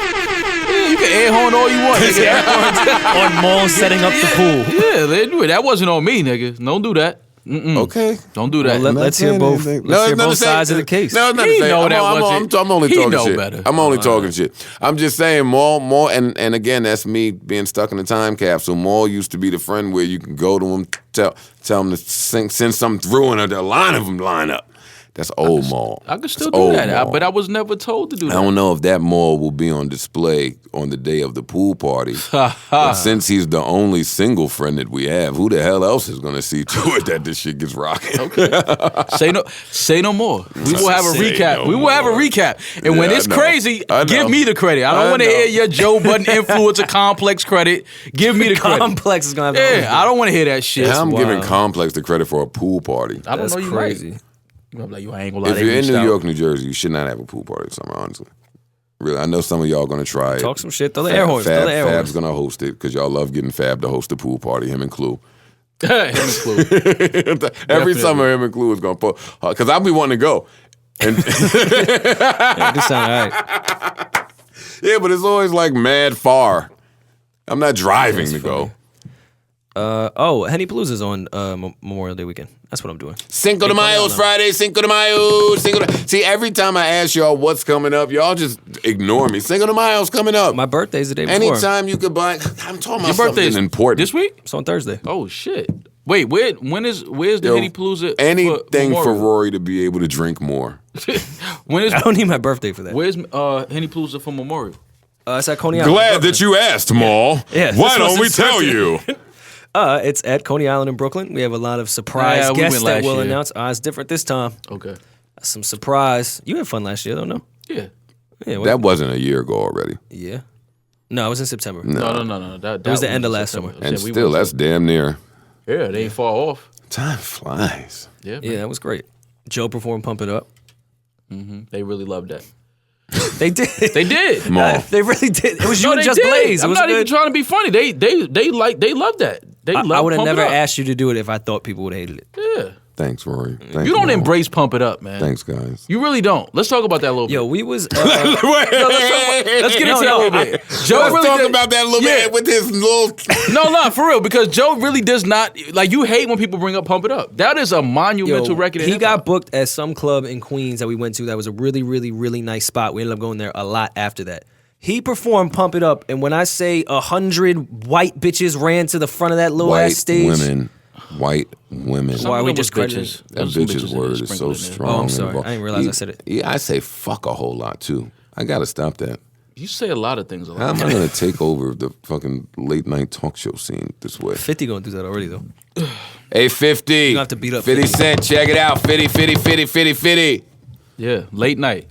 Yeah, you can air horn all you want. Nigga. On malls setting up the pool. Yeah, they do it. That wasn't on me, nigga. Don't do that. Okay. Don't do that. Well, let's hear both. Let's hear both sides of the case. No, He know that wasn't. I'm only He talking know shit. better. I'm only talking shit. I'm just saying, more, and again, that's me being stuck in the time capsule. Maul used to be the friend where you can go to him, tell him to send something through, and a line of them line up. That's old Maul. I could still do that, but I was never told to do that. I don't know if that Maul will be on display on the day of the pool party. But since he's the only single friend that we have, who the hell else is going to see to it that this shit gets rocking? Okay. Say no more. We will have a recap. We will have a recap. And when it's crazy, give me the credit. I don't want to hear your Joe Budden influencer complex credit. Give me the credit. Complex is going to have I don't want to hear that shit. I'm giving Complex the credit for a pool party. I don't That's know you crazy. right. I'm like, I ain't gonna lie. If you're in New York, New Jersey, you should not have a pool party this summer, honestly. Really, I know some of y'all gonna try it. Talk some shit. Throw the air horns. Throw the air Fab's horns. gonna host it because y'all love getting Fab to host the pool party. Him and Klheo. Every summer, him and Klheo is gonna put because I'll be wanting to go. And Yeah, this sound all right. yeah, but it's always like mad far. I'm not driving to go. Henny Palooza's on Memorial Day weekend. That's what I'm doing. Cinco de Mayo's Friday. Cinco de Mayo. See, every time I ask y'all what's coming up, y'all just ignore me. Cinco de Mayo's coming up. My birthday's the day before. Anytime you could buy. I'm talking about Your birthday is something important. this week? It's on Thursday. Oh shit! Wait, where's the Henny Palooza? Anything for Memorial? Rory to be able to drink more. When is I don't need my birthday for that. where's Henny Palooza for Memorial? It's at Coney Island. Glad that you asked, Maul. Yeah, Why this don't we wasn't tell you? It's at Coney Island in Brooklyn. We have a lot of surprise we guests went that last we'll year. announce. It's different this time. Okay. Some surprise. You had fun last year, though, no? Yeah. Yeah. That wasn't a year ago already. Yeah. No, it was in September. No. That was the was end of in last September. summer. And Yeah, we still, went that's damn near. Yeah, they ain't far off. Time flies. Yeah, Yeah, that was great. Joe performed Pump It Up. they really loved that. They did. They did. Maul. They really did. It was you and they Just did. Blaze. It I'm was not good. even trying to be funny. They loved that. They loved I would have Pump It never Up. asked you to do it if I thought people would have hated it. Yeah. Thanks, Rory. Thanks, You don't Maul. embrace Pump It Up, man. Thanks, guys. You really don't. Let's talk about that a little bit. Yo, we was. Let's get into that a little bit. Joe Let's really talk did- about that a little bit with his little. No, for real, because Joe really does not like. You hate when people bring up Pump It Up. That is a monumental record. In He hip-hop. got booked at some club in Queens that we went to. That was a really, really, really nice spot. We ended up going there a lot after that. He performed Pump It Up, and when I say 100 white bitches ran to the front of that little ass stage. White women. Why are we Some just of them was crediting? bitches. That There was some bitch's bitches in word there is so sprinkled in there. strong. Oh, I'm sorry. involved. I didn't realize I said it. Yeah, I say fuck a whole lot too. I gotta stop that. You say a lot of things. A lot. How am I gonna take over the fucking late night talk show scene this way? 50 gonna do that already, though. Hey, 50. You have to beat up 50 Cent. Check it out. 50. Yeah, late night.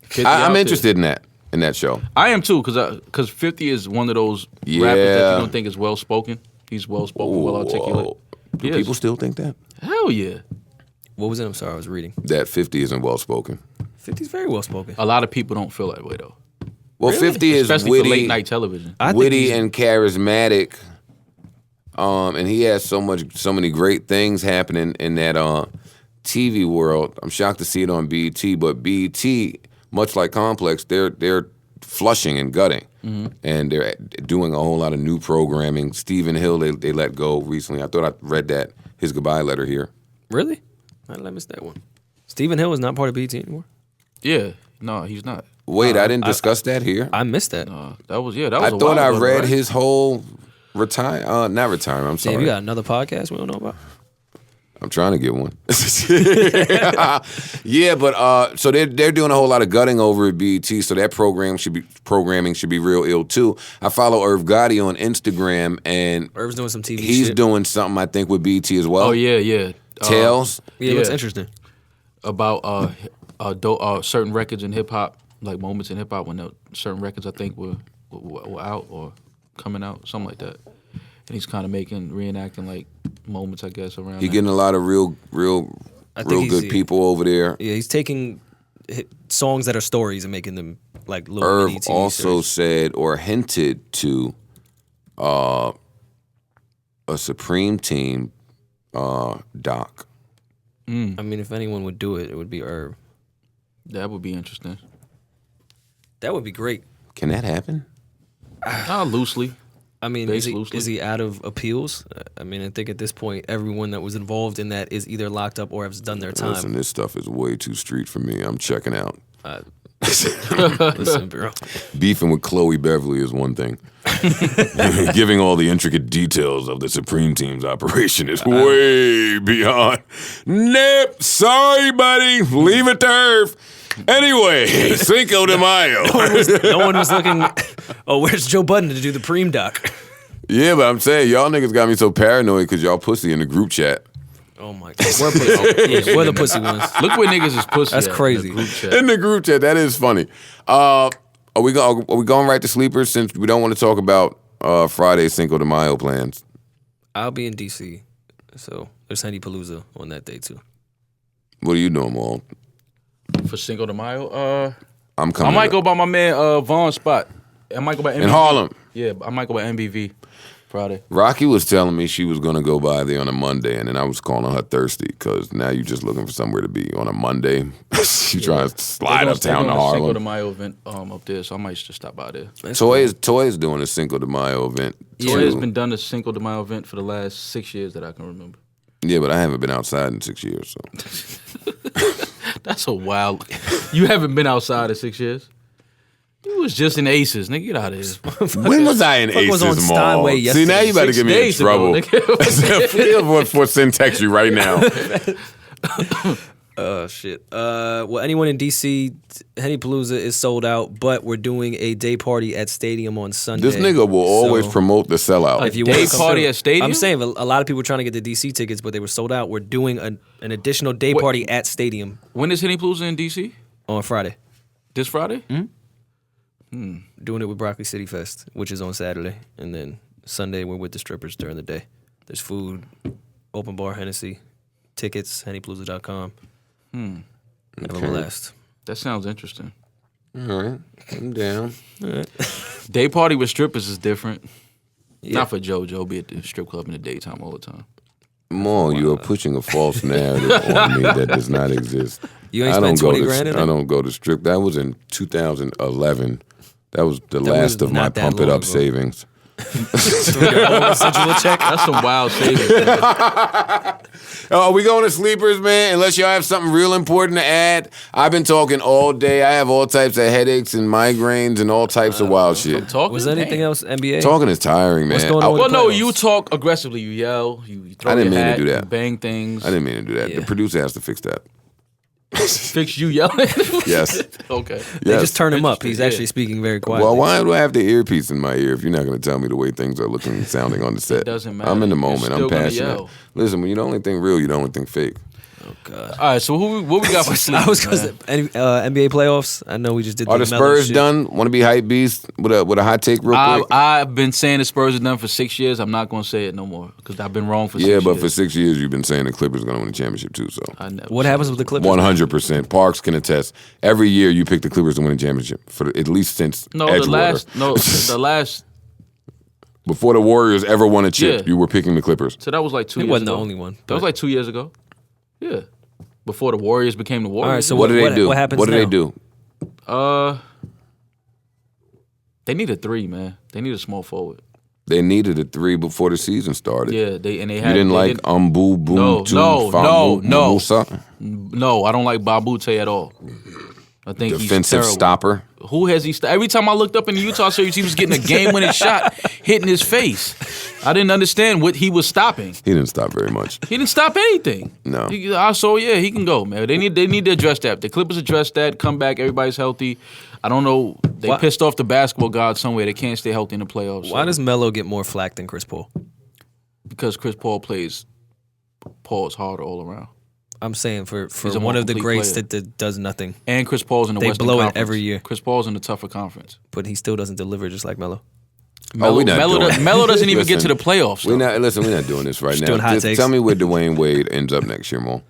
50 I'm out there. interested in that show. I am too, because 50 is one of those rappers that you don't think is well spoken. He's well spoken, well articulate. Do Yes. people still think that? Hell yeah. What was it? I'm sorry, I was reading. That 50 isn't well spoken. 50's very well spoken. A lot of people don't feel that way though. Well, Really? 50 is Especially witty, for late night television. I think witty he's- and charismatic. And he has so many great things happening in that TV world. I'm shocked to see it on BET, but BET, much like Complex, they're flushing and gutting, and they're doing a whole lot of new programming. Stephen Hill, they let go recently. I thought I read that his goodbye letter here. Really? I missed that one. Stephen Hill is not part of BET anymore. Yeah. No, he's not. Wait, I didn't discuss that here. I missed that. That was that I was a thought while I ago, read right? his whole not retirement. I'm sorry. Damn, you got another podcast we don't know about? I'm trying to get one. Yeah, but so they're doing a whole lot of gutting over at BET, so that programming should be real ill too. I follow Irv Gotti on Instagram, and Irv's doing some TV he's shit. doing something I think with BET as well. Oh yeah. Tales. Yeah, it looks Yeah. interesting. About certain records in hip hop, like moments in hip hop when certain records I think were out or coming out, something like that. And he's kind of reenacting like moments, I guess, around. He's that. getting a lot of real I think he's- good people over there. Yeah, he's taking songs that are stories and making them like little Irv mini TV also series. said or hinted to a Supreme Team doc. I mean, if anyone would do it, it would be Irv. That would be interesting. That would be great. Can that happen? Loosely. I mean, is he out of appeals? I mean, I think at this point, everyone that was involved in that is either locked up or has done their time. Listen, this stuff is way too street for me. I'm checking out. Listen, bro. Beefing with Klheo Beverly is one thing. Giving all the intricate details of the Supreme Team's operation is way beyond. Nope, sorry, buddy. Leave it to Earth. Anyway, Cinco de Mayo. No one was looking. Oh, where's Joe Budden to do the Preem doc? Yeah, but I'm saying y'all niggas got me so paranoid because y'all pussy in the group chat. Oh my God, we're pussy. We're the pussy ones. Look where niggas is pussy. That's crazy. In the group chat, that is funny. Are we going right to sleepers since we don't want to talk about Friday's Cinco de Mayo plans? I'll be in DC, so there's Henny Palooza on that day too. What are you doing, Maul? For Cinco de Mayo, I'm coming. I might go by my man Vaughn's spot. I might go by MBV. In Harlem. Yeah, I might go by MBV Friday. Rocky was telling me she was gonna go by there on a Monday, and then I was calling her thirsty because now you're just looking for somewhere to be on a Monday. She trying to slide uptown to Harlem. Cinco de Mayo event up there, so I might just stop by there. Toy is doing a Cinco de Mayo event. Toy has been done a Cinco de Mayo event for the last 6 years that I can remember. Yeah, but I haven't been outside in 6 years, so. That's a wild. You haven't been outside in 6 years? You was just in Aces, nigga. Get out of here. When was I in Aces, on Mall? Steinway See, now you better get me in trouble. For syntax you right now. Oh, shit. Well, anyone in DC, Henny Palooza is sold out, but we're doing a day party at Stadium on Sunday. This nigga will always promote the sellout. If you day party at Stadium? I'm saying a lot of people were trying to get the DC tickets, but they were sold out. We're doing an additional day party at Stadium. When is Henny Palooza in DC? On Friday. This Friday? Doing it with Broccoli City Fest, which is on Saturday. And then Sunday, we're with the strippers during the day. There's food, open bar Hennessy, tickets, hennypalooza.com. Have a blast. That sounds interesting. All right, I'm down. All right. Day party with strippers is different. Yeah. Not for JoJo, be at the strip club in the daytime all the time. Maul, you are pushing a false narrative on me that does not exist. You ain't spent 20 grand in it? I don't go to strip. That was in 2011. That was the last of my Pump It Up savings. Residual check. That's some wild savings. Are we going to sleepers, man? Unless y'all have something real important to add. I've been talking all day. I have all types of headaches and migraines and all types of wild shit. Was there anything else, NBA? Talking is tiring, man. What's going on with the no, playoffs? you talk aggressively. You yell. You throw I didn't your mean hat, to do that. You bang things. I didn't mean to do that. Yeah. The producer has to fix that. Fix you yelling? Yes. Okay. They just turn him up. He's actually speaking very quietly. Well, why do I have the earpiece in my ear if you're not going to tell me the way things are looking and sounding on the set? It doesn't matter. I'm in the You're moment. still I'm gonna passionate. yell. Listen, when you don't think real, you don't think fake. Oh, God. All right, so what we got for sleep? I was going to say, NBA playoffs. I know we just did Are the Melo Spurs shit. done? Want to be hype beast with a hot take real quick? I've been saying the Spurs are done for 6 years. I'm not going to say it no more because I've been wrong for 6 years. Yeah, but for 6 years you've been saying the Clippers are going to win the championship too. So What happens with the Clippers? 100%. Parks can attest. Every year you pick the Clippers to win the championship for at least since Edgewater. the last. Before the Warriors ever won a chip, Yeah. you were picking the Clippers. So that was like 2 He years wasn't ago. the only one, That was but- like 2 years ago. Yeah. Before the Warriors became the Warriors. All right, so What do they do? What happens What do now? they do? They need a 3, man. They need a small forward. They needed a 3 before the season started. Yeah, they had. You didn't like Umbu Boom No, I don't like Babute at all. I think he's defensive terrible. stopper. Who has he? Every time I looked up in the Utah series, he was getting a game-winning shot hitting his face. I didn't understand what he was stopping. He didn't stop very much. He didn't stop anything. No. So yeah, he can go, man. They need to address that. The Clippers address that. Come back. Everybody's healthy. I don't know. They pissed off the basketball gods somewhere. They can't stay healthy in the playoffs. Why does Melo get more flack than Chris Paul? Because Chris Paul plays Paul's harder all around. I'm saying for He's a one of the complete greats player. that does nothing. And Chris Paul's in the They Western blow it Conference. every year. Chris Paul's in the tougher conference. But he still doesn't deliver just like Melo. We're not doing it. Melo doesn't even get to Listen, the playoffs. We're not doing this right Just now. doing hot Just takes. tell me where Dwayne Wade ends up next year, Mo.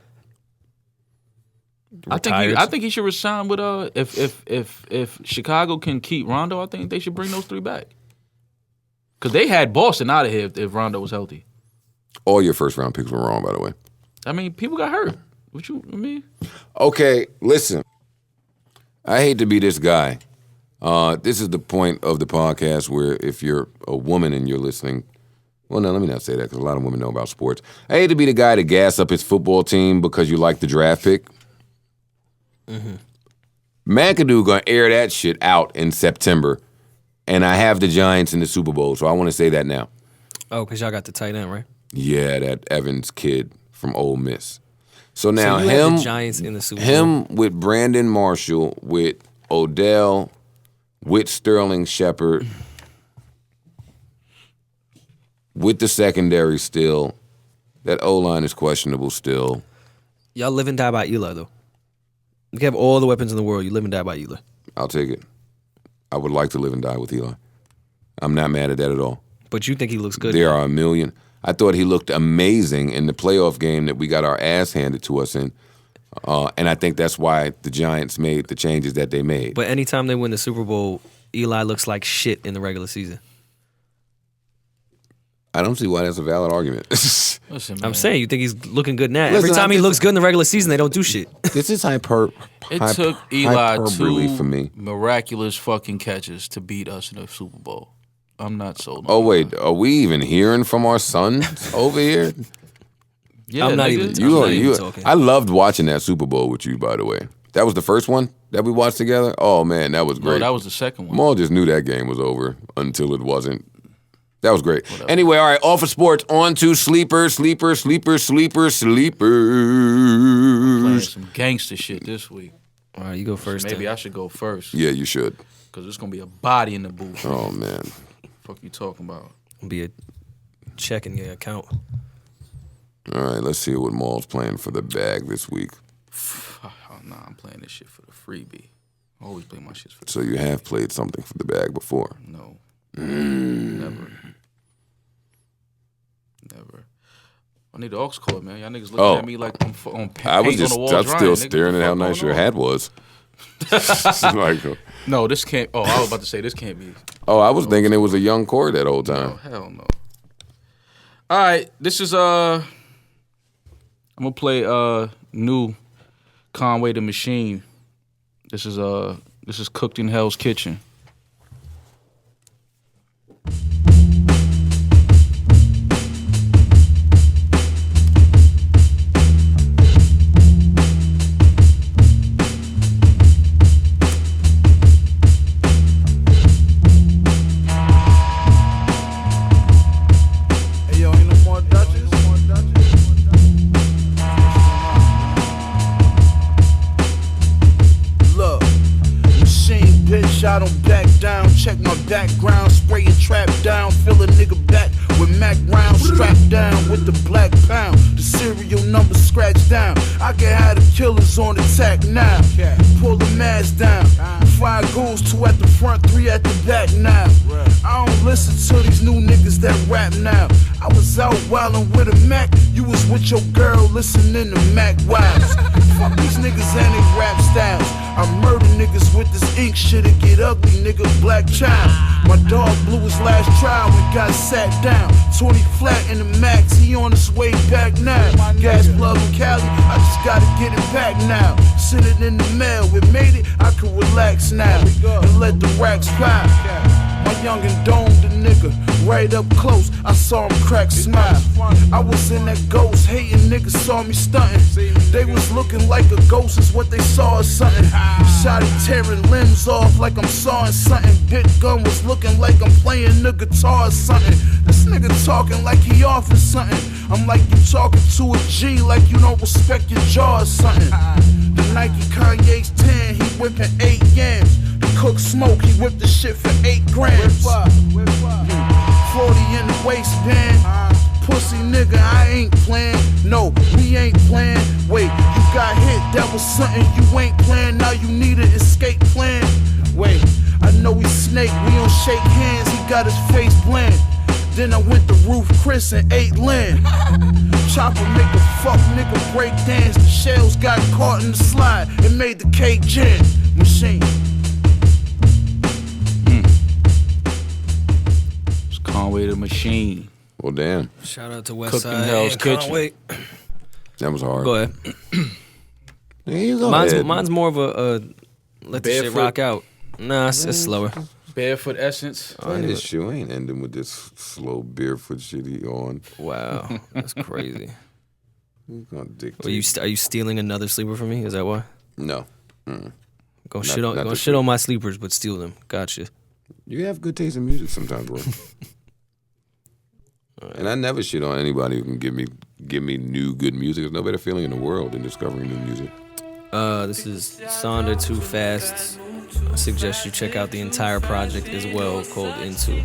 I think he should resign with if Chicago can keep Rondo, I think they should bring those 3 back. Because they had Boston out of here if Rondo was healthy. All your first round picks were wrong, by the way. I mean, people got hurt. I mean? Okay, listen. I hate to be this guy, This is the point of the podcast where if you're a woman and you're listening, well, no, let me not say that because a lot of women know about sports. I hate to be the guy to gas up his football team because you like the draft pick. Mm-hmm. McAdoo gonna air that shit out in September, and I have the Giants in the Super Bowl, so I want to say that now. Oh, because y'all got the tight end, right? Yeah, that Evans kid from Ole Miss. So now you him, have the Giants in the Super Bowl. Him with Brandon Marshall, with Odell, with Sterling Shepard, with the secondary still. That O-line is questionable still. Y'all live and die by Eli, though. You can have all the weapons in the world. You live and die by Eli. I'll take it. I would like to live and die with Eli. I'm not mad at that at all. But you think he looks good? There are a million. I thought he looked amazing in the playoff game that we got our ass handed to us in. And I think that's why the Giants made the changes that they made. But anytime they win the Super Bowl, Eli looks like shit in the regular season. I don't see why that's a valid argument. Listen, man. I'm saying you think he's looking good now. Listen, Every time he looks good in the regular season, they don't do shit. This is It took Eli hyperbole two for me. miraculous fucking catches to beat us in the Super Bowl. I'm not sold on Oh, wait. Are we even hearing from our sons over here? Yeah, I'm not nigga. even talking. I loved watching that Super Bowl with you, by the way. That was the first one that we watched together? Oh, man, that was great. No, that was the second one. Maul just knew that game was over until it wasn't. That was great. Whatever. Anyway, all right, off of sports, on to sleepers. Playing some gangster shit this week. All right, you go first. Maybe then. I should go first. Yeah, you should. Because there's going to be a body in the booth. Oh, man. Fuck you talking about? Be a check in your account. All right, let's see what Maul's playing for the bag this week. Oh, nah, I'm playing this shit for the freebie. I always play my shit for the So you have played something for the bag before? No. Never. I need the aux cord, man. Y'all niggas looking at me like I'm on paint I was just on the wall still staring at how nice your hat was. Like, no, this can't. Oh, I was about to say this can't be. Oh, I was thinking it was a young cord that whole time. Oh, hell no. All right, this is I'm gonna play new Conway the Machine. This is Cooked in Hell's Kitchen. I don't back down, check my background, spray and trap down, fill a nigga back with Mac rounds, strapped down with the black pound, the serial number scratched down. I can have the killers on attack now, pull the mask down, 5 ghouls, 2 at the front, 3 at the back now. I don't listen to these new niggas that rap now. I was out wildin' with a Mac, you was with your girl listening to Mac Wiles. Fuck these niggas and they rap styles. I murder niggas with this ink shit, it get ugly, nigga, black child. My dog blew his last trial, we got sat down. 20 flat in the max, he on his way back now. Gas plug in Cali, I just gotta get it back now. Send it in the mail, we made it, I can relax now. And let the racks pop. My youngin' domed the nigga, right up close, I saw him crack smile. I was in that ghost, hating niggas saw me stuntin'. They was looking like a ghost, is what they saw or something. Shotty tearing limbs off like I'm sawing something. Big gun was looking like I'm playing the guitar or something. This nigga talking like he off or something. I'm like you talking to a G like you don't respect your jaw or something. The Nike Kanye's 10, he whipping 8 yams. The Cook Smoke, he whipped the shit for 8 grams. 40 in the waistband. Pussy nigga, I ain't playing. No, we ain't playing. Wait, you got hit, that was something you ain't playing. Now you need an escape plan. Wait, I know he snake, we don't shake hands. He got his face bland. Then I went to Roof Chris and ate land. Chopper make a fuck nigga break dance. The shells got caught in the slide and made the cake jam. Machine. It's Conway the Machine. Well, damn. Shout out to Westside. Cooked in Hell's Kitchen. Conway. That was hard. Go ahead. There you go. Mine's more of a let the shit rock out. Nah, it's slower. Barefoot Essence. Man, this shoe ain't ending with this slow barefoot shit he on. Wow, that's crazy. Who's gonna dictate? Are you stealing another sleeper from me? Is that why? No. Go shit on my sleepers, but steal them. Gotcha. You have good taste in music sometimes, bro. And I never shit on anybody who can give me new good music. There's no better feeling in the world than discovering new music. This is Sonder Too Fast. I suggest you check out the entire project as well, called Into.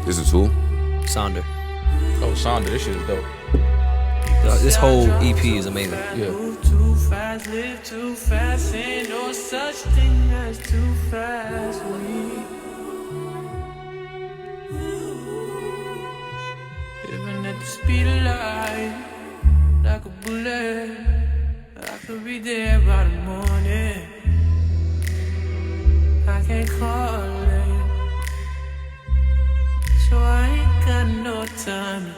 This is who? Sonder. Oh, Sonder, this shit is dope. This whole EP is amazing. Yeah. Too fast, live too fast, ain't no such thing as too fast. Living at the speed of light, like a bullet. I could be there by the morning. I can't call it, so I ain't got no time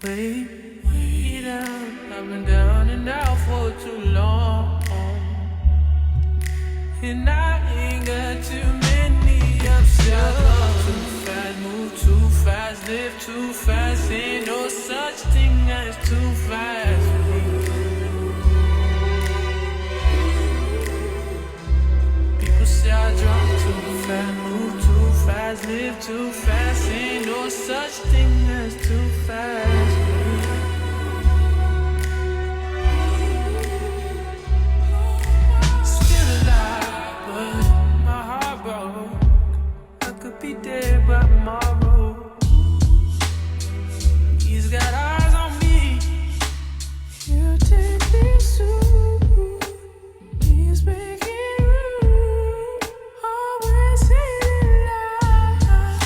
to wait up. I've been down and out for too long, and I ain't got too many options. Too fast, move too fast, live too fast, ain't no such thing as too fast. People say I drop too fast, move too fast, live too fast, ain't no such thing as too fast. Be dead by tomorrow. He's got eyes on me. You take this soon. He's making room. Always in line.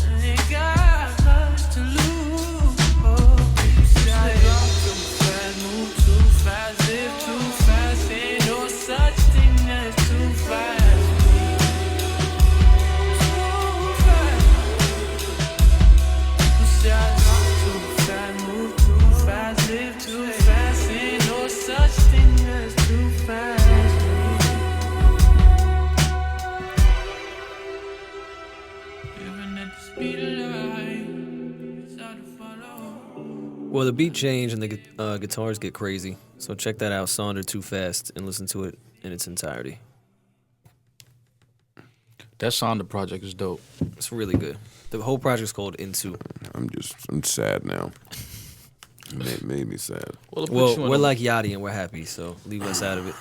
I ain't got much to lose. Oh, you say I drop too fast, move too fast, live too fast. Ain't no such thing as too fast. Well, the beat change and the guitars get crazy, so check that out, Sonder Too Fast, and listen to it in its entirety. That Sonder project is dope. It's really good. The whole project's called Into. I'm sad now. It made me sad. Well, we're like Yachty and we're happy, so leave us out of it.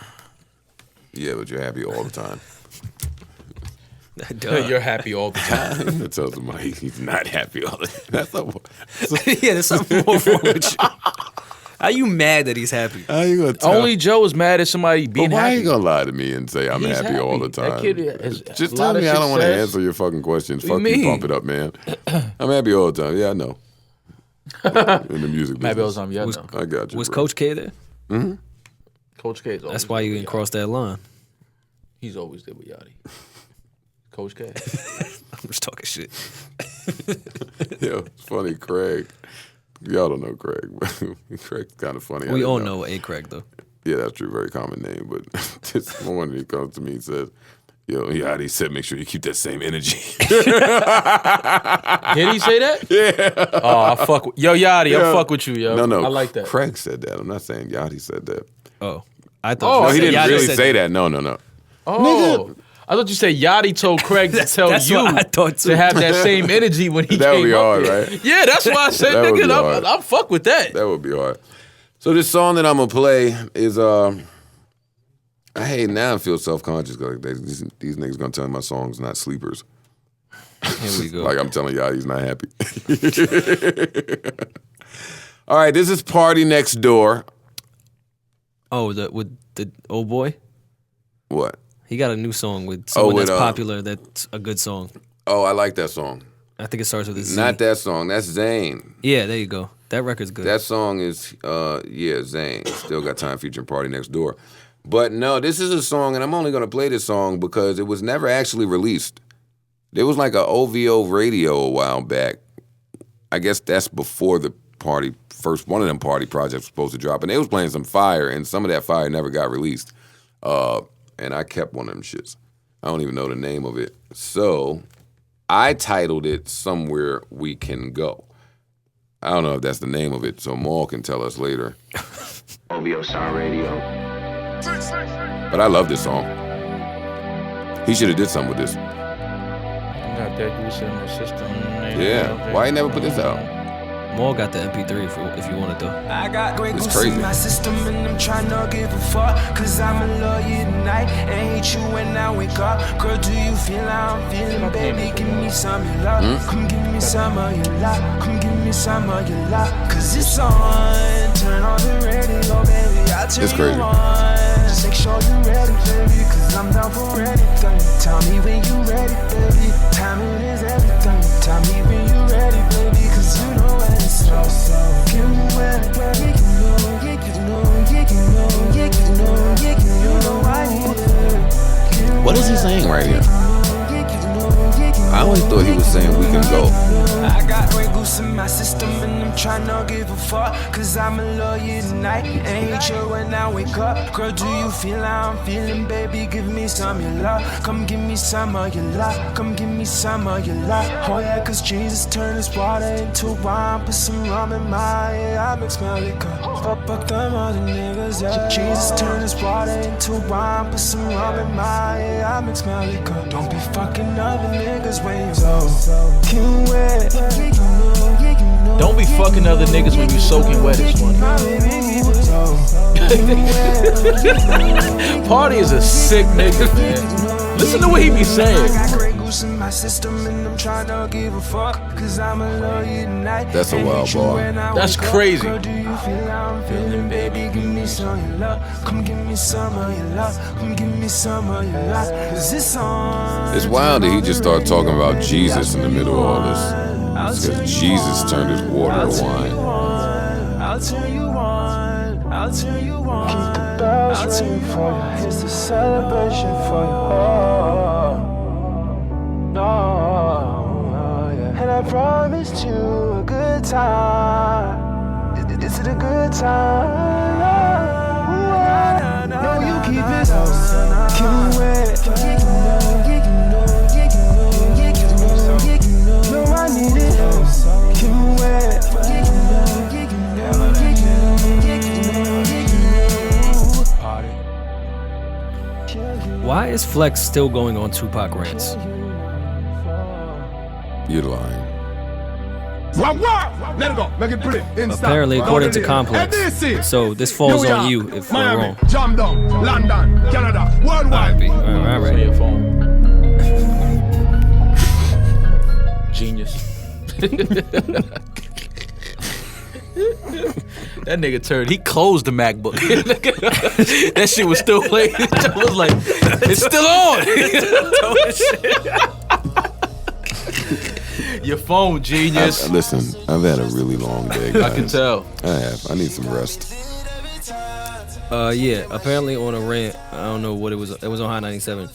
Yeah, but you're happy all the time. You're happy all the time. That tells him he's not happy all the time. That's not yeah, there's something more wrong with you. Are you mad that he's happy? How you gonna tell? Only Joe is mad at somebody being why happy. Why you gonna lie to me and say I'm happy all the time? That kid has just tell me I don't want to answer your fucking questions. Fuck you, pump it up, man. I'm happy all the time. Yeah, I know. In the music business. Happy all the time. Yeah, I know. I got you. Was bro. Coach K there? Mm-hmm. Coach K. That's why you didn't cross that line. He's always there with Yachty. Coach K. I'm just talking shit. Yeah, it's funny, Craig. Y'all don't know Craig, but Craig's kind of funny. We all know A. Craig, though. Yeah, that's true. Very common name. But this morning he comes to me and says, yo, Yachty said make sure you keep that same energy. Did he say that? Yeah. Oh, I fuck with... Yo, Yachty, I fuck with you, yo. No. I like that. Craig said that. I'm not saying Yachty said that. Oh. I thought he didn't Yachty really say that. No. Oh. Nigga. I thought you said Yachty told Craig to tell you what I thought too. to have that same energy when he that came would be up hard, here. right? Yeah, that's why I said, nigga, I'm fuck with that. That would be hard. So this song that I'm gonna play is I hate now. I feel self-conscious because these niggas gonna tell me my song's not sleepers. Here we go. Like I'm telling y'all, he's not happy. All right, this is Party Next Door. Oh, with the old boy? What? He got a new song with someone that's popular. That's a good song. Oh, I like that song. I think it starts with a Z. Not that song. That's Zayn. Yeah, there you go. That record's good. That song is, Zayn. Still Got Time featuring Party Next Door. But no, this is a song, and I'm only going to play this song because it was never actually released. There was like a OVO Radio a while back. I guess that's before the first one of them party projects was supposed to drop. And they was playing some Fyre, and some of that Fyre never got released. and I kept one of them shits. I don't even know the name of it. So I titled it Somewhere We Can Go. I don't know if that's the name of it, so Maul can tell us later. OVO Radio. But I love this song. He should have did something with this. Got that goose in my system. Yeah. Why he never put this out? Maul got the MP3 if you wanted though. I got great It's goose crazy. in my system and I'm trying to give a fuck. Cause I'ma love you tonight and hate you when I wake up. Girl, do you feel how I'm feeling? Baby, give me some of your love. Come give me some of your love. Come give me some of your love. Cause it's on. Turn on the radio, baby. I'll turn It's crazy. you on. Just make sure you ready, baby. Cause I'm down for anything. Tell me when you ready, baby. Timing is everything. Tell me when you ready, baby. Cause you know when it's so. Can you wear it, baby? You know I need it. What is he saying right here? I always thought he was saying we can go. I got great goose in my system and I'm trying to give a fuck. Cause I'ma love you tonight and hate you when I wake up. Girl, do you feel how I'm feeling, baby? Give me some of your love. Come give me some of your love. Come give me some of your love. Oh yeah, cause Jesus turned his water into wine. Put some rum in my head, I mix my liquor. Fuck them other niggas, yeah. Jesus turned his water into wine. Put some rum in my head, I mix my liquor. Don't be fucking other niggas when you go. Can you wear it? Don't be fucking other niggas when you soaking wet. It's funny. Party is a sick nigga, man. Listen to what he be saying. I got great goose in my system and I'm trying to give a fuck. Cause I'ma love you tonight. That's a wild bar. That's crazy. Girl, do you feel how I'm feeling, baby? Give me some of your love. Come give me some of your love. Come give me some of your love. Cause it's on. It's wild that he just started talking about Jesus in the middle of all this. Because Jesus turned his water to wine. I'll turn you on. I'll turn you on. Keep the bells ringing for you. It's a celebration for you. Oh, yeah. And I promised you a good time. Is it a good time? No, you keep it up. Can you wait? No, I need it. Can you wait? Why is Flex still going on Tupac rants? You're lying. Let it go. Make it pretty. Apparently, according to Complex. So this falls on you if we're wrong. Jam down. London, Canada, worldwide. All right. Your phone. Genius. That nigga turned. He closed the MacBook. That shit was still playing. I was like, it's still on. Your phone, genius. Listen, I've had a really long day, guys. I can tell. I have. I need some rest. Yeah. Apparently on a rant. I don't know what it was. It was on High 97.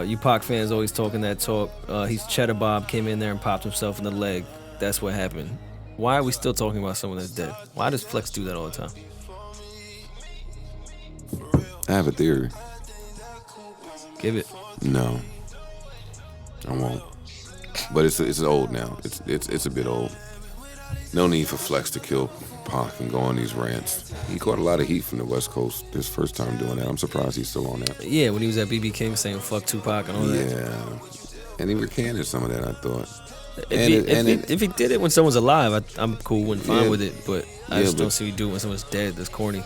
You Pac fans always talking that talk. He's Cheddar Bob came in there and popped himself in the leg. That's what happened. Why are we still talking about someone that's dead? Why does Flex do that all the time? I have a theory. Give it. No, I won't. But it's old now. It's a bit old. No need for Flex to kill Pac and go on these rants. He caught a lot of heat from the West Coast this first time doing that. I'm surprised he's still on that. Yeah, when he was at BB King saying fuck Tupac and all that. Yeah, and he recanted some of that, I thought. If he did it when someone's alive, I'm cool and fine with it. But I just but don't see you do it when someone's dead. That's corny.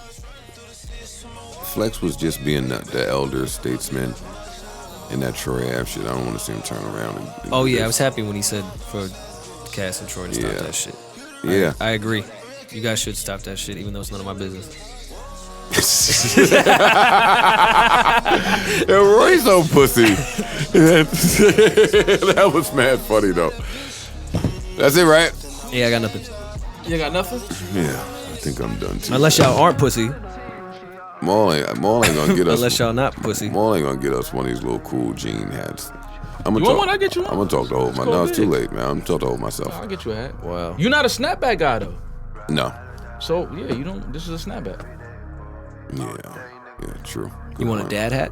Flex was just being the elder statesman in that Troy Ave shit. I don't want to see him turn around. And Oh yeah, I was happy when he said for Cass and Troy to stop that shit. Yeah, I agree. You guys should stop that shit, even though it's none of my business. Yo, Roy's so pussy. That was mad funny though. That's it, right? Yeah, I got nothing. You got nothing? Yeah, I think I'm done too. Unless y'all aren't pussy. Maul ain't gonna get us. Unless y'all not pussy. Maul ain't gonna get us one of these little cool jean hats. You want one? I'll get you one. I'm gonna talk to hold my. No, it's too late, man. I'm talking to hold myself. I'll get you a hat. Wow. You're not a snapback guy though. No. So yeah, you don't. This is a snapback. Yeah, true. You want a dad hat?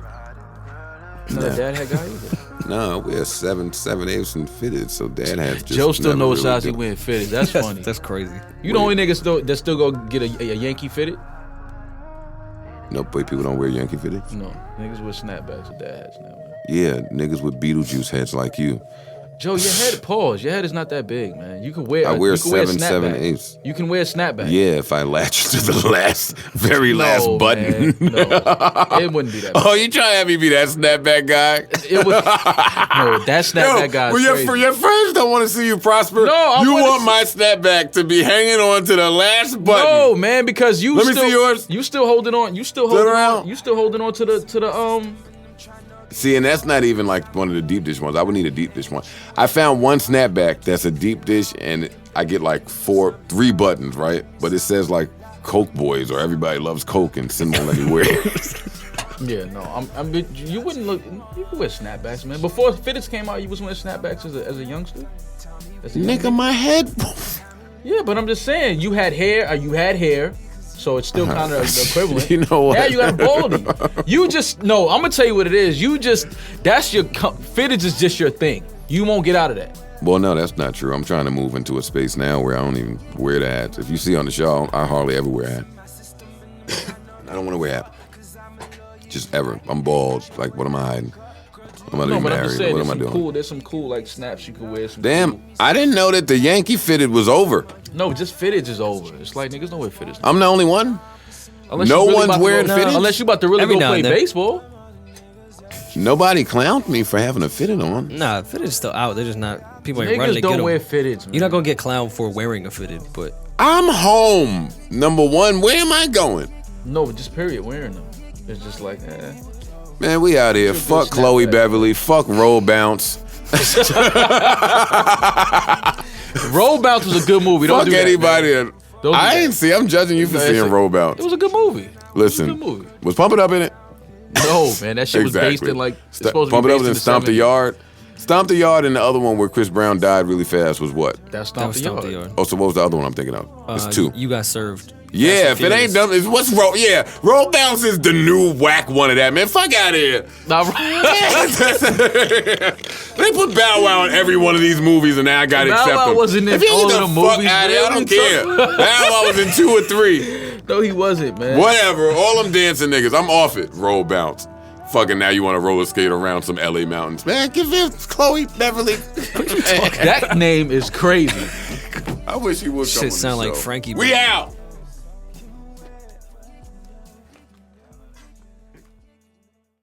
No, Dad had guy either. No, we're 7/8 and fitted, so Dad has just. Joe still never knows really size he wearing fitted. That's funny. That's crazy. You the only nigga that still go get a Yankee fitted? No, but people don't wear Yankee fitted. No, niggas with snapbacks. With Dad has snapbacks. Yeah, niggas with Beetlejuice heads like you. Joe, your head. Pause. Your head is not that big, man. You can wear. I wear you can wear 7/8. You can wear a snapback. Yeah, if I latch to the last button. Man, no, it wouldn't be that big. Oh, you trying to have me be that snapback guy? It would. No, that snapback guy. Well, your friends don't want to see you prosper. No, you want my snapback to be hanging on to the last button. No, man, because you. Let me see yours. You still holding on. You still holding on. You still holding on to the. See, and that's not even like one of the deep dish ones. I would need a deep dish one. I found one snapback that's a deep dish, and I get like 3 buttons, right? But it says like Coke Boys or Everybody Loves Coke, and Sin won't let me wear it. Yeah, no, you wouldn't look. You could wear snapbacks, man. Before fitteds came out, you was wearing snapbacks as a youngster. Nigga, my head. Yeah, but I'm just saying, you had hair. So it's still kind of equivalent. You know what? Yeah, you got a baldy. No, I'm gonna tell you what it is. That's your fitteds is just your thing. You won't get out of that. Well, no, that's not true. I'm trying to move into a space now where I don't even wear the hats. If you see on the show, I hardly ever wear a hat. I don't want to wear a hat. Just ever. I'm bald. Like, what am I hiding? I'm about to be married. I'm just saying, what am I doing? There's some cool like snaps you could wear. Damn, I didn't know that the Yankee fitted was over. No, just fitteds is over. It's like niggas don't wear fitteds. I'm the only one? Unless no really one's wearing fitteds? Unless you about to really go play baseball. Nobody clowned me for having a fitted on. Nah, fitted's still out. They're just not. People ain't Niggas running to get don't them. wear fitteds, man. You're not gonna get clowned for wearing a fitted, but I'm home. Number one, where am I going? No, just period, wearing them. It's just like, Man, we out here. Fuck Klheo Beverly. Fuck Roll Bounce. Roll Bounce was a good movie. Don't Fuck do that, anybody. man. Don't do I that. didn't see. I'm judging you for seeing Roll Bounce. It was a good movie. Listen, was Pump It Up in it? No, man, that shit was based in like supposed to Pump be It Up based in and the Stomp the 70s. Yard. Stomp the Yard and the other one where Chris Brown died really fast was what? That's Stomp the Yard. Oh, so what was the other one I'm thinking of? It's 2. You got served. Yeah, if it ain't done, it's what's Roll. Yeah, Roll Bounce is the new whack one of that, man. Fuck out of here. They put Bow Wow in every one of these movies, and now I gotta accept Bow Wow them. wasn't in if you all get of the the fuck movies, out of here, I man. don't care. Bow Wow was in 2 or 3. No, he wasn't, man. Whatever. All them dancing niggas, I'm off it. Roll Bounce. Fucking now you want to roller skate around some LA mountains. Man, give it Klheo Beverly. That name is crazy. I wish he would come on the Shit sound like show. Frankie. We out.